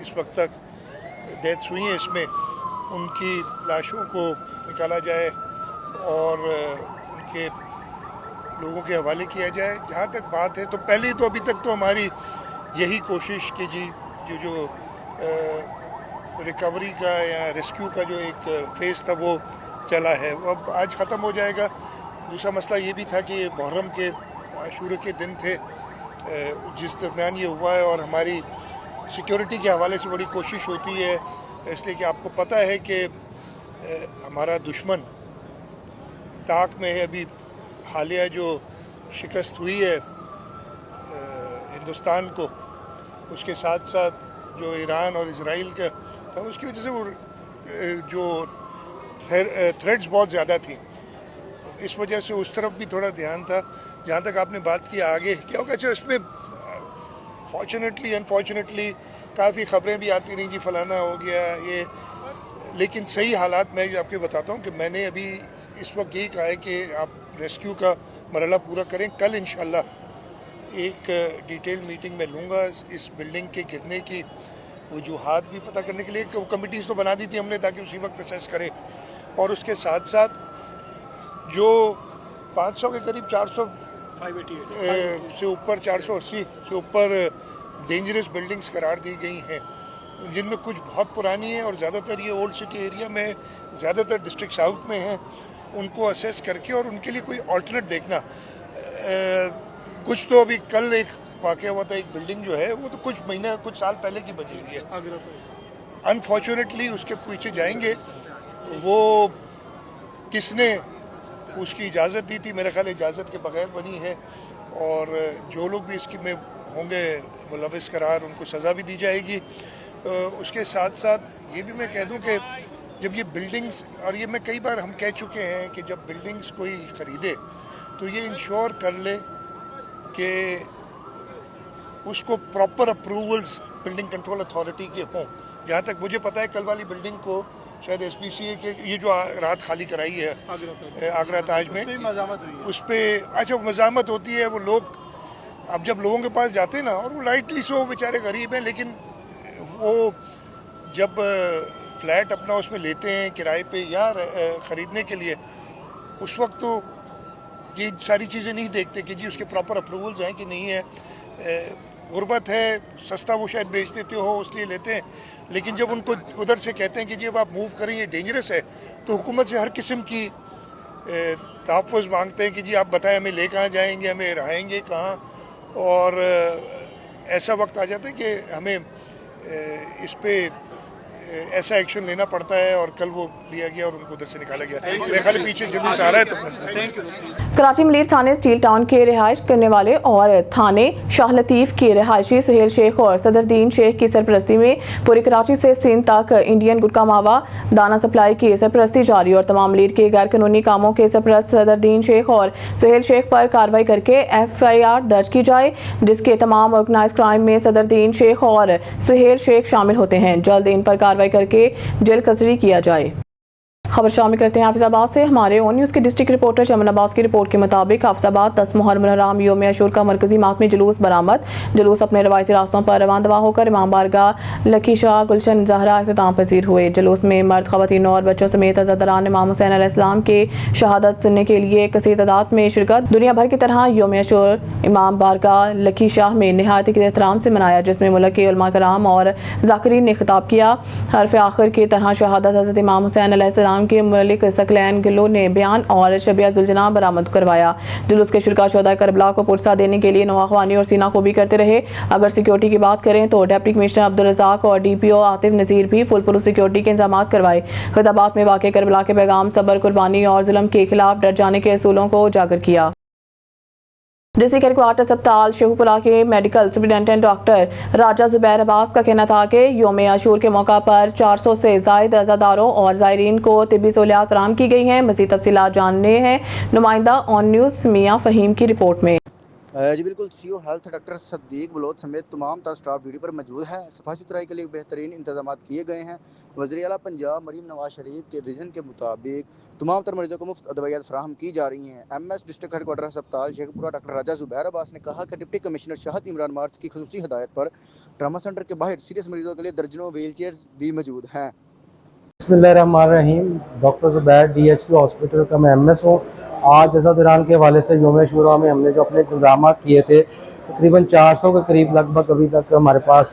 इस वक्त तक डेथ्स हुई हैं, इसमें उनकी लाशों को निकाला जाए और उनके लोगों के हवाले किया जाए। जहाँ तक बात है तो पहले तो अभी तक तो हमारी यही कोशिश कि जी जो रिकवरी का या रेस्क्यू का जो एक फ़ेज़ था वो चला है, वो अब आज ख़त्म हो जाएगा। दूसरा मसला ये भी था कि मुहर्रम के आशूरे के दिन थे जिस दरमियान ये हुआ है और हमारी सिक्योरिटी के हवाले से बड़ी कोशिश होती है, इसलिए कि आपको पता है कि हमारा दुश्मन ताक में है। अभी हालिया जो शिकस्त हुई है हिंदुस्तान को, उसके साथ साथ जो ईरान और इजराइल का था, उसकी वजह से वो जो थ्रेड्स बहुत ज़्यादा थी। इस वजह से उस तरफ भी थोड़ा ध्यान था। जहाँ तक आपने बात की आगे क्या होगा, अच्छा इसमें फॉर्चुनेटली अनफॉर्चुनेटली काफ़ी खबरें भी आती रही जी फलाना हो गया ये, लेकिन सही हालात मैं आपके बताता हूँ कि मैंने अभी इस वक्त यही कहा है कि आप रेस्क्यू का मरहला पूरा करें। कल इंशाल्लाह एक डिटेल मीटिंग में लूँगा इस बिल्डिंग के गिरने की वजूहात भी पता करने के लिए। कमिटीज़ तो बना दी थी हमने ताकि उसी वक्त असेस करें, और उसके साथ साथ जो 500 के करीब 400 से ऊपर 480 से ऊपर डेंजरस बिल्डिंग्स करार दी गई हैं, जिनमें कुछ बहुत पुरानी है और ज़्यादातर ये ओल्ड सिटी एरिया में, ज़्यादातर डिस्ट्रिक्ट साउथ में हैं, उनको असेस करके और उनके लिए कोई ऑल्टरनेट देखना। कुछ तो अभी कल एक वाक़या हुआ था, एक बिल्डिंग जो है वो तो कुछ साल पहले की बची हुई है। अनफॉर्चुनेटली उसके पीछे जाएंगे, वो किसने उसकी इजाज़त दी थी, मेरा ख्याल इजाज़त के बगैर बनी है, और जो लोग भी इसकी में होंगे मुलविस करार उनको सज़ा भी दी जाएगी। उसके साथ साथ ये भी मैं कह दूं कि जब ये बिल्डिंग्स, और ये मैं कई बार हम कह चुके हैं कि जब बिल्डिंग्स कोई ख़रीदे तो ये इंश्योर कर ले कि उसको proper approvals building control authority के हों। जहाँ तक मुझे पता है कल वाली बिल्डिंग को शायद SPCA के ये जो रात खाली कराई है आगरा ताज में, उस पर अच्छा मज़ामत होती है। वो लोग अब जब लोगों के पास जाते हैं ना, और वो लाइटली सो बेचारे गरीब हैं, लेकिन वो जब फ्लैट अपना उसमें लेते हैं किराए पे या ख़रीदने के लिए, उस वक्त तो ये सारी चीज़ें नहीं देखते कि जी उसके प्रॉपर अप्रूवल्स हैं कि नहीं है। गुर्बत है, सस्ता वो शायद बेच देते हो इसलिए लेते हैं, लेकिन जब उनको उधर से कहते हैं कि जी अब आप मूव करें ये डेंजरस है, तो हुकूमत से हर किस्म की तहफ़्फ़ुज़ मांगते हैं कि जी आप बताएं हमें ले कहाँ जाएंगे, हमें रहेंगे कहाँ। और ऐसा वक्त आ जाता है कि हमें इस पे ऐसा एक्शन लेना पड़ता है, और कल वो लिया गया और उनको उधर से निकाला गया। मैं खाली पीछे जल्दी से आ रहा है तो कराची मलीर थाने स्टील टाउन के रिहाइश करने वाले और थाने शाह लतीफ़ के रिहायशी सुहेल शेख और सदरदीन शेख की सरपरस्ती में पूरी कराची से सिंध तक इंडियन गुटखा मावा दाना सप्लाई की सरपरस्ती जारी, और तमाम मलीर के गैर कानूनी कामों के सरपरस्त सदरदीन शेख और सुहेल शेख पर कार्रवाई करके FIR दर्ज की जाए, जिसके तमाम ऑर्गेनाइज क्राइम में सदरदीन शेख और सुहेल शेख शामिल होते हैं। जल्द इन पर कार्रवाई करके जेल कस्टडी किया जाए। खबर शामिल करते हैं हाफिजाबाद से। हमारे ON न्यूज़ के डिस्ट्रिक्ट रिपोर्टर चमन अब्बास की रिपोर्ट के मुताबिक हाफिजाबाद 10 मुहर्रम हराम योम अशूर का मरकजी मातमी जुलूस बरामद। जुलूस अपने रवायती रास्तों पर रवान दवा होकर इमाम बारगाह लकी शाह गुलशन ज़हरा इख्तिताम पजीर हुए। जुलूस में मर्द, ख़वातीन और बच्चों समेत अज़ादारान इमाम हुसैन अलैहिस्सलाम के शहादत सुनने के लिए कसीर तादाद में शिरकत। दुनिया भर की तरह योम अशूर इमाम बारगाह लकी शाह में नहायत एहतराम से मनाया, जिसमें मुल्क के उलमा कराम और ज़ाकिरीन ने खिताब किया। हरफ आखिर की तरह शहादत हज़रत इमाम हुसैन अलैहिस्सलाम के मलिक सकलैन गिलो ने बयान और शबिया जुलजना बरामद करवाया। जुलूस के शुरका शोदा करबला को पुरसा देने के लिए नवाख्वानी और सीना को भी करते रहे। अगर सिक्योरिटी की बात करें तो डिप्टी कमिश्नर अब्दुल रज़ाक और DPO आतिफ नज़ीर भी फुल पुरुष सिक्योरिटी के इंतजाम करवाए। खिताबात में वाक़े करबला के पैगाम, सब्र, कुर्बानी और जुल्म के खिलाफ डट जाने के असूलों को उजागर किया। डिस्ट्रिक्ट हेडक्वार्टर अस्पताल शेखुपुरा के मेडिकल सुपरिटेंडेंट डॉक्टर राजा जुबैर अब्बास का कहना था कि योम अशूर के मौका पर 400 से ज़ायद अज़ादारों और ज़ायरीन को तिब्बी सहूलियात फराहम की गई हैं। मज़ीद तफसीलात जानने हैं नुमाइंदा ON न्यूज़ मियाँ फ़हीम की रिपोर्ट में। जी बिल्कुल, CO हेल्थ डॉक्टर सद्दीक बलोच समेत तमाम तर स्टाफ ड्यूटी पर मौजूद है। सफाई सुथराई के लिए बेहतरीन इंतजाम किए गए हैं। वज़ीर आला पंजाब मरीम नवाज शरीफ के विजन के मुताबिक तमाम तर मरीजों को मुफ्त अदवियात फराहम की जा रही हैं। MS डिस्ट्रिक्ट हेडक्वार्टर अस्पताल शेखपुरा डॉक्टर राजा जुबैर अब्बास ने कहा कि deputy commissioner Shahid Imran math की खुसूसी हिदायत पर ट्रामा सेंटर के बाहर सीरियस मरीजों के लिए दर्जनों व्हील चेयर्स भी मौजूद हैं। बिस्मिल्लाहिर्रहमानिर्रहीम। डॉक्टर जुबैर DHP हॉस्पिटल का मैं MS हूँ। आज अज़ादारान के हवाले से योम अशूरा में हमने जो अपने इंतजाम किए थे, तकरीबन 400 के करीब लगभग अभी तक हमारे पास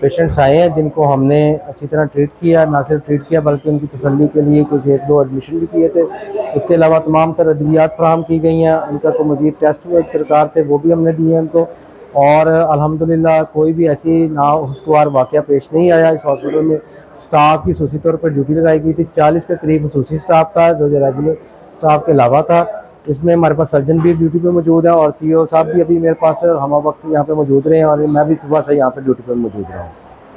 पेशेंट्स आए हैं, जिनको हमने अच्छी तरह ट्रीट किया। ना सिर्फ ट्रीट किया बल्कि उनकी तसल्ली के लिए कुछ 1-2 एडमिशन भी किए थे। इसके अलावा तमाम तर अद्वियात फराहम की गई हैं। उनका कोई मज़ीद टेस्ट दरकार थे वो भी हमने दिए उनको, और अल्हम्दुलिल्लाह कोई भी ऐसी नाखुशगवार वाक़या पेश नहीं आया। इस हॉस्पिटल में स्टाफ की खसूसी तौर पर ड्यूटी लगाई गई थी। 40 के करीब खसूसी स्टाफ था जो रेगुलर स्टाफ के अलावा था। इसमें हमारे पास सर्जन भी ड्यूटी पे मौजूद है, और CO साहब भी अभी मेरे पास हम वक्त यहाँ पे मौजूद रहे हैं, और मैं भी सुबह से यहाँ पे ड्यूटी पर मौजूद रहा हूँ।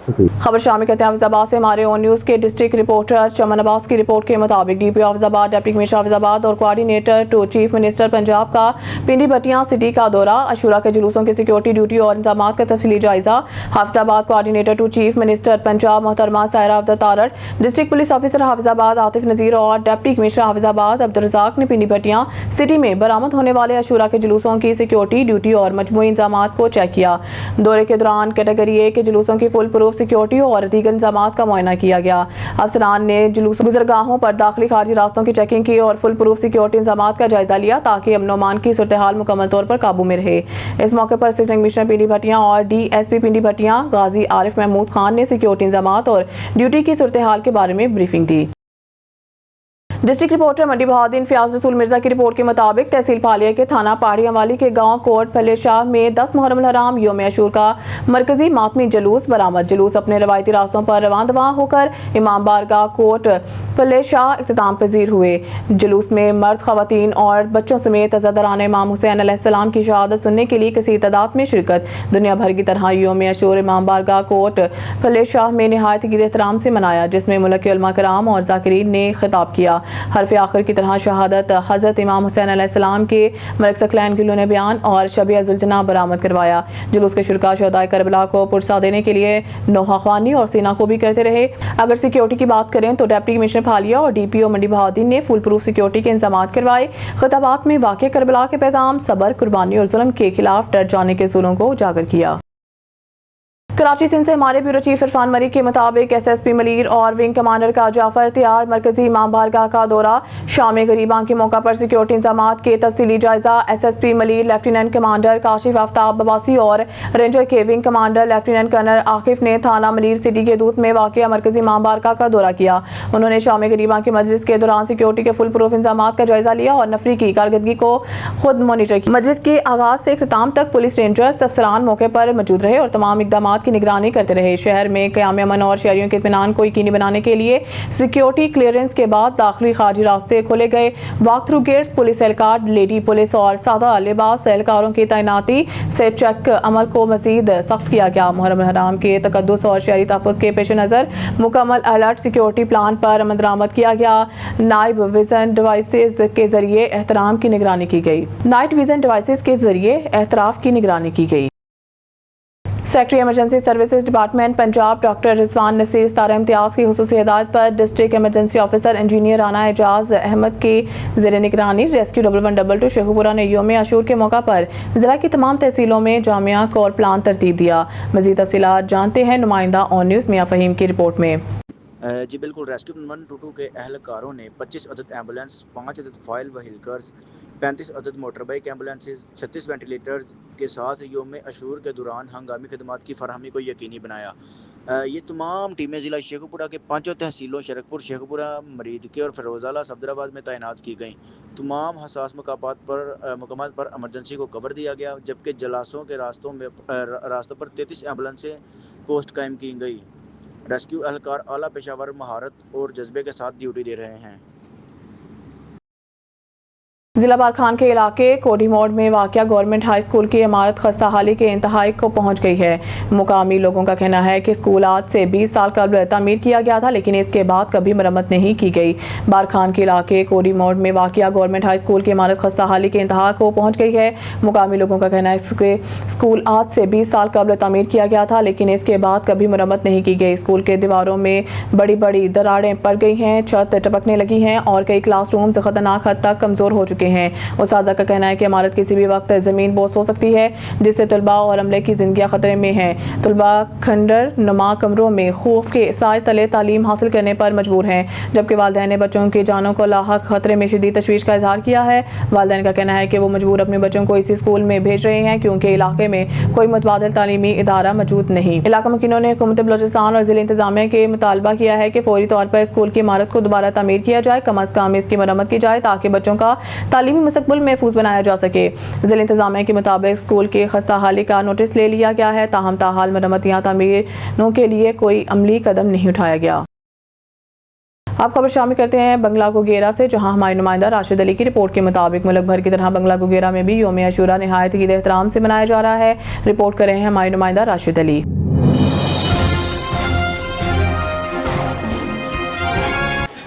शुक्रिया। खबर शामिल करते हैं हाफिजाबाद से। हमारे ऑन न्यूज़ के डिस्ट्रिक्ट रिपोर्टर चमन अब्बास की रिपोर्ट के मुताबिक DPO Hafizabad, deputy commissioner Hafizabad और coordinator to chief minister Punjab का पिंडी भटियां सिटी का दौरा। अशूरा के जुलूसों की सिक्योरिटी ड्यूटी और इंतजाम का तफसीली जायजा। Hafizabad coordinator to chief minister Punjab मोहतरमा Saira Abdul Tarar, district police officer Hafizabad Atif Nazir और डिप्टी कमिश्नर हाफिजाबाद अब्दुल रज़ाक ने पिंडी भटियां सिटी में बरामद होने वाले अशूरा के जुलूसों की सिक्योरिटी ड्यूटी और मजमूई इंतजाम को चेक किया। दौरे के दौरान कैटेगरी ए के जुलूसों की फुल प्रूफ सिक्योरिटी और दीगर इंतजाम का मुआयना किया गया। अफसरान ने जुलूस गुजरगाहों पर दाखिली खारजी रास्तों की चेकिंग की और फुल प्रूफ सिक्योरिटी इंतजाम का जायजा लिया ताकि अमन अमान की सूरत हाल मुकम्मल तौर पर काबू में रहे। इस मौके पर असिस्टेंट कमिश्नर पिंडी भटियां और DSP पिंडी भटियां गाजी आरिफ महमूद खान ने सिक्योरिटी इंतजाम और ड्यूटी की सूरत हाल के बारे में ब्रीफिंग दी। डिस्ट्रिक्ट रिपोर्टर मंडी बहादुर फयाज रसूल मिर्जा की रिपोर्ट के मुताबिक तहसील पालिया के थाना पहाड़ी अवाली के गांव कोट फले शाह में 10 मुहर्रम हराम योम अशूर का मरकजी मातमी जुलूस बरामद। जुलूस अपने रवायती रास्तों पर रवानदवा होकर इमाम बारगाह कोट फले शाह इख्तिताम पजीर हुए। जुलूस में मर्द, खवातीन और बच्चों समेत अज़ादरान इमाम हुसैन अलैहिस्सलाम की शहादत सुनने के लिए किसी तादाद में शिरकत। दुनिया भर की तरह योम अशूर इमाम बारगाह कोट फले शाह में निहायत ईद एहतराम से मनाया, जिसमें मुल्क के उलमा कराम और ज़ाकिरीन ने खिताब किया। हरफ आखिर की तरह शहादत हज़रत इमाम हुसैन अलैहिस्सलाम के मलक सकलैन गिलो ने बयान और शबिया जुलजना बरामद करवाया। जुलूस के शुरका शहदाए करबला को पुरसा देने के लिए नोहा ख्वानी और सीना को भी करते रहे। अगर सिक्योरिटी की बात करें तो डिप्टी कमिश्नर फालिया और DPO मंडी बहादुर ने फुल प्रूफ सिक्योरिटी के इंतजाम करवाए। खिताबात में वाक़या करबला के पैगाम, सब्र, कुर्बानी और जुल्म के खिलाफ डट जाने के असूलों को उजागर किया। कराची सिंध से हमारे ब्यूरो चीफ इरफान मरी के मुताबिक SSP मलीर और विंग कमांडर का जाफर तैयार मरकजी इमाम बारगाह का दौरा। शाम गरीबां के मौका पर सिक्योरिटी इंतजाम के तफसीली जायजा। SSP Malir lieutenant commander Kashif Aftab Abbasi और रेंजर के wing commander lieutenant colonel Akif ने थाना मलीर सिटी के दूत में वाक़या मरकजी इमाम बारगाह का दौरा किया। उन्होंने शाम गरीबां के मजलिस के दौरान सिक्योरिटी के फुल प्रूफ इंतजाम का जायजा लिया और नफरी की कारकर्दगी को खुद मॉनिटर किया। मजलिस के आगाज से इख्तिताम तक पुलिस रेंजर्स अफसरान मौके पर मौजूद रहे और तमाम इकदाम की निगरानी करते रहे। शहर में क़याम अमन और शहरियों के इत्मीनान को यकीनी बनाने के लिए सिक्योरिटी क्लियरेंस के बाद दाखिली खारजी रास्ते खोले गए। वॉक थ्रू गेट्स, पुलिस एहलकार, लेडी पुलिस और सादा लिबास एहलकारों की तैनाती से चेक अमल को मजीद सख्त किया गया। मुहर्रम हराम के तकद्दुस और शहरी तहफ़्फ़ुज़ के पेश नज़र मुकम्मल अलर्ट सिक्योरिटी प्लान पर अमल दरामद किया गया। नाइट विजन डिवाइसेस के जरिए एहतराम की निगरानी की गई। नाइट विजन डिवाइसेस के जरिए एहतराफ की निगरानी की गई। Secretary emergency services department Punjab doctor Rizwan Naseer Sitara Imtiaz की खुसूसी हिदायत पर district emergency officer engineer Rana Ejaz Ahmad की ज़ेर निगरानी रेस्क्यू 1112 शेखुपुरा ने योम अशूर के मौका पर ज़िला की तमाम तहसीलों में जामिया कॉल प्लान तरतीब दिया। मज़ीद तफसीलात जानते हैं नुमाइंदा ऑन न्यूज़ मियां फ़हीम की रिपोर्ट में। जी बिल्कुल, रेस्क्यू 122 के अहलकारों ने 25 अदद एम्बुलेंस, 5 अदद फाइल व्हीकल्स, 35 अदद मोटर बाइक एम्बुलेंसेज, 36 वेंटिलेटर्स के साथ योम अशूर के दौरान हंगामी खदमात की फरहमी को यकीनी बनाया। ये तमाम टीमें ज़िला शेखुपुरा के 5 तहसीलों शरकपुर, शेखुपुरा, मरीदके और फ़िरोज़ाला सफदराबाद में तैनात की गईं। तमाम हसास मकामात पर एमरजेंसी को कवर दिया गया, जबकि जलासों के रास्तों पर 33 एम्बुलेंसें पोस्ट कायम की गई। रेस्क्यू एहलकार आला पेशावर महारत और जज्बे के साथ ड्यूटी दे रहे हैं। जिला बारखान के इलाके कोडी मोड़ में वाक़या गवर्नमेंट हाई स्कूल की इमारत खस्ता हाली के इंतहाई को पहुंच गई है। मुकामी लोगों का कहना है कि स्कूल आज से 20 साल कबल तामीर किया गया था, लेकिन इसके बाद कभी मरम्मत नहीं की गई। बारखान के इलाके कोडी मोड़ में वाक़या गवर्नमेंट हाई स्कूल की इमारत खस्ता हाली के इंतहा को पहुँच गई है। मुकामी लोगों का कहना है कि स्कूल आज से 20 साल कबल तामीर किया गया था, लेकिन इसके बाद कभी मरम्मत नहीं की गई। स्कूल के दीवारों में बड़ी बड़ी दरारें पड़ गई हैं, छत टपकने लगी हैं और कई क्लासरूम खतरनाक हद तक कमज़ोर हो चुके हैं। उस्ताज़ा का कहना है कि इमारत किसी भी वक्त ज़मीन बोस हो सकती है, जिससे तलबा और अमले की ज़िंदगियाँ ख़तरे में हैं। तलबा खंडर नुमा कमरों में खौफ के साए तले तालीम हासिल करने पर मजबूर हैं, जबकि वालिदैन ने बच्चों की जानों को लाहक खतरे में शदीद तशवीश का इजहार किया है। वालिदैन का कहना है कि वो मजबूर अपने बच्चों को इसी स्कूल में भेज रहे हैं, क्योंकि इलाके में कोई मुतबादिल तालीमी इदारा मौजूद नहीं। इलाका मुकीनों ने हुकूमत बलोचिस्तान और ज़िला इंतजामिया के मुतालबा किया है कि फौरी तौर पर स्कूल की इमारत को दोबारा तामीर किया जाए, कम अज़ कम इसकी मरम्मत की जाए ताकि बच्चों का तालीमी मुस्तक़बिल महफूज बनाया जा सके। ज़िला इंतजामिया के मुताबिक स्कूल के खस्ता हाली का नोटिस ले लिया गया है, ताहम ताहाल मरम्मत या तामीरों के लिए कोई अमली कदम नहीं उठाया गया। आप खबर शामिल करते हैं बंगला गुगेरा से, जहां हमारे नुमाइंदा राशिद अली की रिपोर्ट के मुताबिक मुल्क भर की तरह बंगला गुगेरा में भी योम अशूरा निहायत ईद एहतराम से मनाया जा रहा है। रिपोर्ट कर रहे हैं हमारे नुमाइंदा राशिद अली।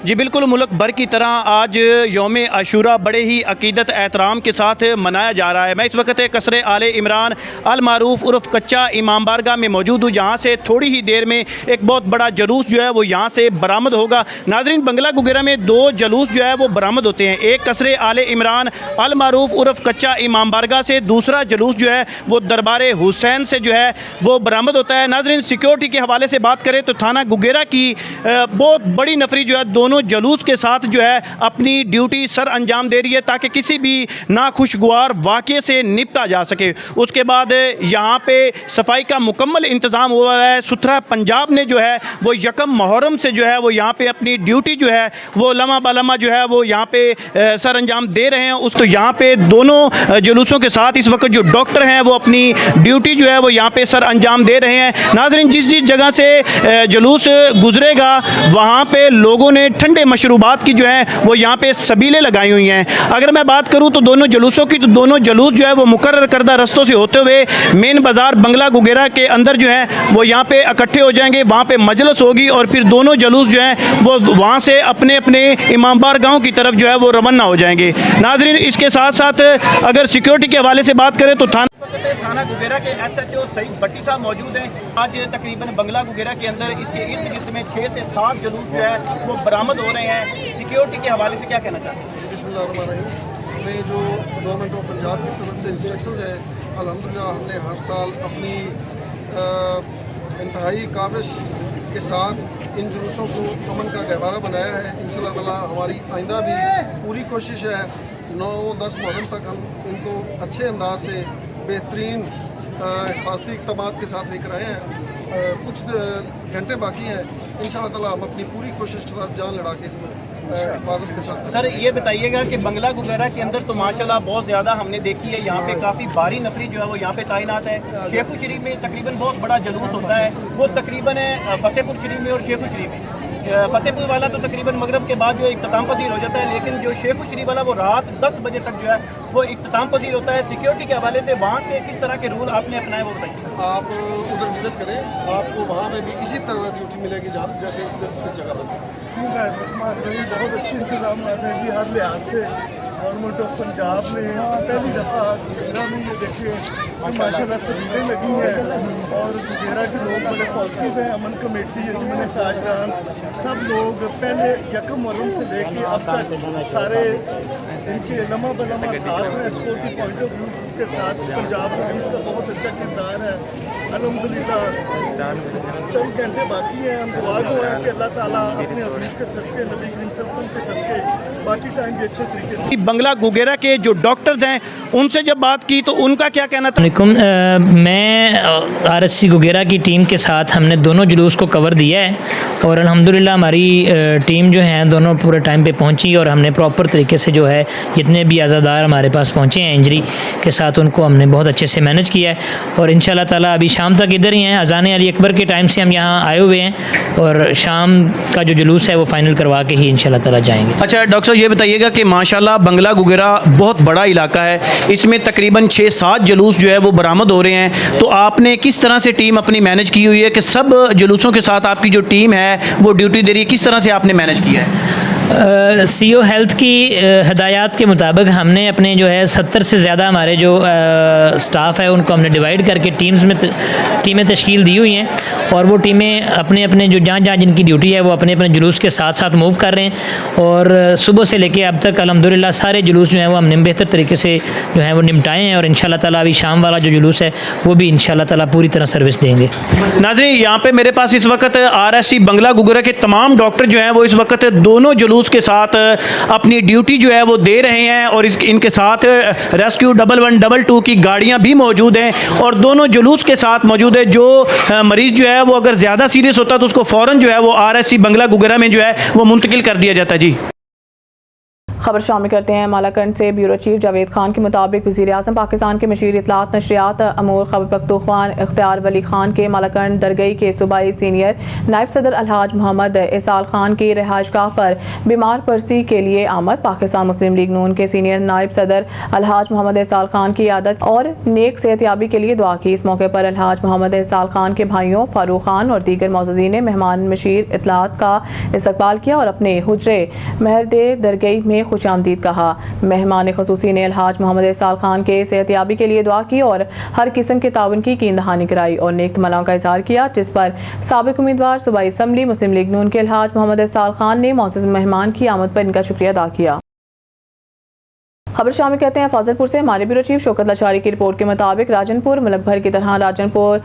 जी बिल्कुल, मुल्क भर की तरह आज यौम आशूरा बड़े ही अकीदत एहतराम के साथ मनाया जा रहा है। मैं इस वक्त कसरे आले इमरान अल मारूफ उर्फ कच्चा इमाम बारगाह में मौजूद हूँ, जहाँ से थोड़ी ही देर में एक बहुत बड़ा जलूस जो है वो यहाँ से बरामद होगा। नाजरीन, बंगला गुगेरा में दो जलूस जो है वो बरामद होते हैं, एक कसरे आले इमरान अल मारूफ उर्फ कच्चा इमाम बारगाह से, दूसरा जलूस जो है वो दरबार हुसैन से जो है वो बरामद होता है। नाजरीन, सिक्योरिटी के हवाले से बात करें तो थाना गुगेरा की बहुत बड़ी नफरी जो है दोनों जलूस के साथ जो है अपनी ड्यूटी सर अंजाम दे रही है, ताकि किसी भी नाखुशगवार वाक़े से निपटा जा सके। उसके बाद यहाँ पे सफाई का मुकम्मल इंतज़ाम हुआ है। सुथरा पंजाब ने जो है वो यकम मुहर्रम से जो है वो यहाँ पे अपनी ड्यूटी जो है वो लम्हा बलम्हा जो है वो यहाँ पे सर अंजाम दे रहे हैं। उस तो यहाँ पे दोनों जुलूसों के साथ इस वक्त जो डॉक्टर हैं वो अपनी ड्यूटी जो है वो यहाँ पे सर अंजाम दे रहे हैं। नाज़रीन, जिस जिस जगह से जुलूस गुजरेगा वहाँ पे लोगों ने ठंडे मशरूबात की जो है वो यहाँ पे सबीलें लगाई हुई हैं। अगर मैं बात करूँ तो दोनों जुलूसों की, तो दोनों जुलूस जो है वो मुकर्रर करदा रस्तों से होते हुए मेन बाज़ार बंगला गुगेरा के अंदर जो है वो यहाँ पे इकट्ठे हो जाएंगे, वहाँ पे मजलिस होगी और फिर दोनों जुलूस जो है वो वहाँ से अपने अपने इमामबार गाँव की तरफ जो है वो रवाना हो जाएंगे। नाजरीन, इसके साथ साथ अगर सिक्योरिटी के हवाले से बात करें तो थाना गुगेरा के SHO सईद भट्टी साहब मौजूद हैं। आज तकरीबन बंगला गुगेरा के अंदर इसके इर्द गिर्द में 6 से 7 जुलूस जो है वो बरामद हो रहे हैं। सिक्योरिटी के हवाले से क्या कहना चाहते हैं? बिस्मिल्लाहिर्रहमानिर्रहीम। हमें जो गवर्नमेंट ऑफ पंजाब की तरफ से इंस्ट्रक्शंस हैं, अल्हम्दुलिल्लाह हमने हर साल अपनी इंतहाई काबिश के साथ इन जुलूसों को अमन का गहवारा बनाया है। इंशाअल्लाह ताला हमारी आइंदा भी पूरी कोशिश है 9-10 मुहर्रम तक हम इनको अच्छे अंदाज से बेहतरीन हिफाजती इक़दामात के साथ लेकर आए हैं। कुछ घंटे बाकी हैं, इंशाअल्लाह ताला हम अपनी पूरी कोशिश के साथ जान लड़ा के इसमें हिफाजत के साथ। सर, ये बताइएगा कि बंगला गुगेरा के अंदर तो माशाल्लाह बहुत ज़्यादा हमने देखी है, यहाँ पे काफ़ी भारी नफरी जो है वो यहाँ पे तैनात है। शेखुर शरीफ में तकरीबन बहुत बड़ा जलूस होता है, वो तकरीबन फतेहपुर शरीफ में और शेखुर शरीफ में। फतेहपुर वाला तो तकरीबन मगरब के बाद जो इख्तिताम पजीर हो जाता है, लेकिन जो शेखुर शरीफ वाला वो रात 10 बजे तक जो है वो इख्तिताम पजीर होता है। सिक्योरिटी के हवाले से वहाँ के किस तरह के रूल आपने अपनाए वो बताइए। आप उधर विजिट करें, आपको वहाँ पे भी इसी तरह ड्यूटी मिलेगी जैसे इस जगह पर। बहुत अच्छे इंतजाम हैं जी हर लिहाज से। गवर्नमेंट ऑफ पंजाब ने पहली दफ़ा गुगेरा में ये देखे माशाल्लाह सबीलें लगी हैं और गुगेरा के लोग बड़े पॉजिटिव हैं। अमन कमेटी जिन्होंने ताजरान सब लोग पहले यकम मुहर्रम से लेके अब तक सारे इनके लम्हा बलम्हा साथ हैं। सिक्योरिटी पॉइंट ऑफ व्यू के साथ पंजाब पुलिस का बहुत अच्छा किरदार है। अल्हम्दुलिल्लाह चंद घंटे बाकी हैं, हम दुआ को हैं कि अल्लाह ताला अपने हबीब के सदके, नबी करीम सल्लल्लाहु अलैहि वसल्लम के सदके बाकी टाइम भी अच्छे तरीके से। बंगला गुगेरा के जो डॉक्टर्स हैं उनसे जब बात की तो उनका क्या कहना था? मैं RSC गुगेरा की टीम के साथ हमने दोनों जुलूस को कवर दिया है और अल्हम्दुलिल्लाह हमारी टीम जो है दोनों पूरे टाइम पे पहुंची और हमने प्रॉपर तरीके से जो है जितने भी आज़ादार हमारे पास पहुंचे हैं इंजरी के साथ उनको हमने बहुत अच्छे से मैनेज किया है और इंशाल्लाह ताला अभी शाम तक इधर ही हैं। अज़ान अली अकबर के टाइम से हम यहाँ आए हुए हैं और शाम का जो जुलूस है वो फ़ाइनल करवा के ही इंशाल्लाह ताला जाएंगे। अच्छा डॉक्टर साहब, ये बताइएगा कि माशाल्लाह बंगला गुगेरा बहुत बड़ा इलाका है, इसमें तकरीबन 6-7 जुलूस जो है वो बरामद हो रहे हैं, तो आपने किस तरह से टीम अपनी मैनेज की हुई है कि सब जुलूसों के साथ आपकी जो टीम है वो ड्यूटी दे रही है, किस तरह से आपने मैनेज किया है? CO हेल्थ की हदायत के मुताबिक हमने अपने जो है 70 से ज़्यादा हमारे जो स्टाफ है उनको हमने डिवाइड करके टीमें तश्कील दी हुई हैं और वो टीमें अपने अपने जो जहाँ जहाँ जिनकी ड्यूटी है वो अपने अपने जुलूस के साथ साथ मूव कर रहे हैं और सुबह से लेके अब तक अल्हम्दुलिल्लाह सारे जुलूस जो हैं वो हमने बेहतर तरीके से जो है वो निपटाए हैं और इंशाल्लाह ताला अभी शाम वाला जो जुलूस है वो भी इंशाल्लाह ताला पूरी तरह सर्विस देंगे। नाज़रीन, यहाँ पे मेरे पास इस वक्त RSC बंगला गुगेरा के तमाम डॉक्टर जो हैं वो इस वक्त दोनों जुलूस के साथ अपनी ड्यूटी जो है वो दे रहे हैं और इनके साथ रेस्क्यू 1112 की गाड़ियां भी मौजूद हैं और दोनों जुलूस के साथ मौजूद है। जो मरीज़ जो है वो अगर ज़्यादा सीरियस होता है तो उसको फ़ौरन जो है वो RSC बंगला गुगेरा में जो है वो मुंतकिल कर दिया जाता है। जी खबर शामिल करते हैं मालाकंड से। ब्यूरो चीफ जावेद खान के मुताबिक वज़ीर-ए-आज़म पाकिस्तान के मशीर इत्तलात नशरियात अमूर खैबर पख्तूनख्वा इख्तियार वली खान के मालाकंड दरगई के सूबाई सीनियर नायब सदर अलहाज मोहम्मद एहसाल खान की रिहाइशगाह पर बीमार परसी के लिए आमद। पाकिस्तान मुस्लिम लीग नून के सीनियर नायब सदर अलहाज मोहम्मद एहसाल खान की आदत और नेक सेहतयाबी के लिए दुआ की। इस मौके पर अलहाज मोहम्मद एहसाल खान के भाइयों फारूक खान और दीगर मौजूदीन ने मेहमान मशीर इत्तलात का इस्तकबाल किया और अपने हुजरे महरदे दरगई में खुशामदीद कहा। मेहमान खसूसी ने अलहाज मोहम्मद एहसाल खान के सेहतयाबी के लिए दुआ की और हर किस्म के ताउन की कींदहानी कराई और नेक तमन्नाओं का इजहार किया, जिस पर साबिक उम्मीदवार सूबाई असम्बली मुस्लिम लीग नून के अलहाज मोहम्मद एहसाल खान ने मौजूद मेहमान की आमद पर इनका शुक्रिया अदा किया। खबर शामिल कहते हैं फाजिलपुर से। हमारे ब्यूरो चीफ शौकत लाचारी की रिपोर्ट के मुताबिक राजनपुर मुल्क भर की तरह राजनपुर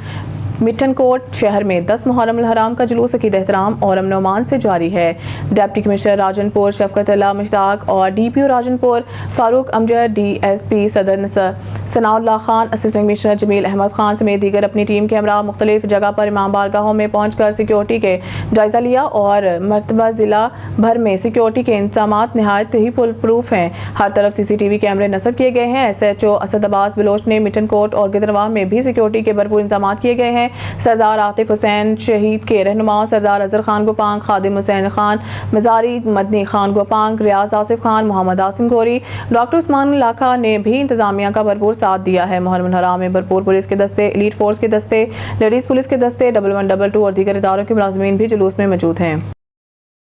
मिठनकोट शहर में 10 मुहर्रम हराम का जुलूस अकीद एहतराम और अमन अमान से जारी है। डिप्टी कमिश्नर राजनपुर शफकत अल्लाह मुश्ताक और DPO राजनपुर फारूक अमजद, DSP सदर सनाउल्लाह खान, असिस्टेंट कमिश्नर जमील अहमद खान समेत दीगर अपनी टीम के हमरा मुख्तलिफ जगह पर इमाम बारगाहों में पहुंचकर सिक्योरिटी के जायजा लिया और मरतबा जिला भर में सिक्योरिटी के इंतजाम नहायत ही फुल प्रूफ हैं। हर तरफ CCTV कैमरे नस्ब किए गए हैं। SHO असद अब्बास बलोच ने मिठनकोट और गिदरवाह में भी सिक्योरिटी के भरपूर इंतजाम किए गए हैं। सरदार आतिफ हुसैन शहीद के रहनुमा सरदार अजहर खान गोपांग, खादिम हुसैन खान मजारी, मदनी खान गोपांग, रियाज आसिफ खान, मोहम्मद आसिम गोरी, डॉक्टर उस्मान लाखा ने भी इंतजामिया का भरपूर साथ दिया है। मुहर्रम हराम में भरपूर पुलिस के दस्ते, एलीट फोर्स के दस्ते, लेडीज पुलिस के दस्ते, 1122 और दीगर इदारों के मुलाजमीन भी जुलूस में मौजूद हैं।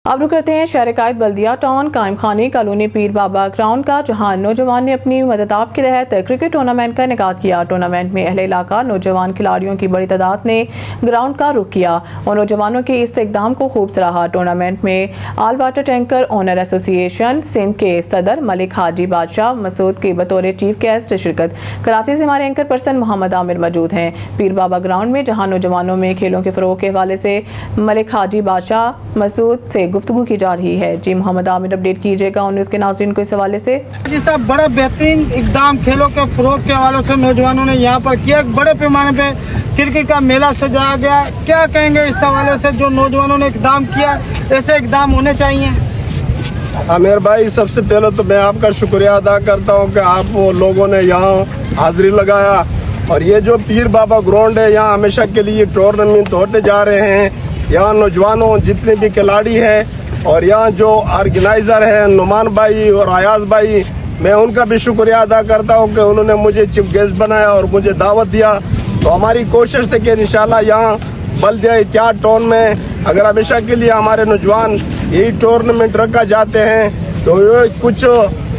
अब रुक करते हैं शहर कायद बल्दिया टाउन कायम खानी कॉलोनी पीर बाबा ग्राउंड का, जहां नौजवान ने अपनी मददाब के तहत क्रिकेट टूर्नामेंट का इनेकाद किया। टूर्नामेंट में अहले इलाका नौजवान खिलाड़ियों की बड़ी तादाद ने ग्राउंड का रुख किया और नौजवानों के इस इकदाम को खूब सराहा। टूर्नामेंट में all water tanker owner association Sindh के सदर मलिक हाजी बादशाह मसूद की बतौर चीफ गेस्ट शिरकत। कराची से हमारे एंकर पर्सन मोहम्मद आमिर मौजूद हैं पीर बाबा ग्राउंड में, जहाँ नौजवानों में खेलों के फरोग के हवाले से मलिक हाजी बादशाह मसूद से गुफ्तगू की जा रही है। जी मोहम्मद आमिर अपडेट कीजिएगा उन उसके नाज़रीन को इस हवाले से। जी साहब, बड़ा बेहतरीन इकदाम खेलों के फरोग के हवाले से नौजवानों ने यहाँ पर किया। बड़े पैमाने पे क्रिकेट का मेला सजाया गया। क्या कहेंगे इस हवाले से जो नौजवानों ने इकदाम किया, ऐसे इकदाम होने चाहिए? आमिर भाई, सबसे पहले तो मैं आपका शुक्रिया अदा करता हूँ कि आप लोगों ने यहाँ हाजिरी लगाया और ये जो पीर बाबा ग्राउंड है यहाँ हमेशा के लिए टूर्नामेंट होते जा रहे हैं। यहाँ नौजवानों जितने भी खिलाड़ी हैं और यहाँ जो ऑर्गेनाइज़र हैं नुमान भाई और अयाज भाई, मैं उनका भी शुक्रिया अदा करता हूँ कि उन्होंने मुझे चीफ गेस्ट बनाया और मुझे दावत दिया। तो हमारी कोशिश थी कि इंशाल्लाह यहाँ बल्दिया इत्याद टाउन में अगर हमेशा के लिए हमारे नौजवान यही टूर्नामेंट रखा जाते हैं तो ये कुछ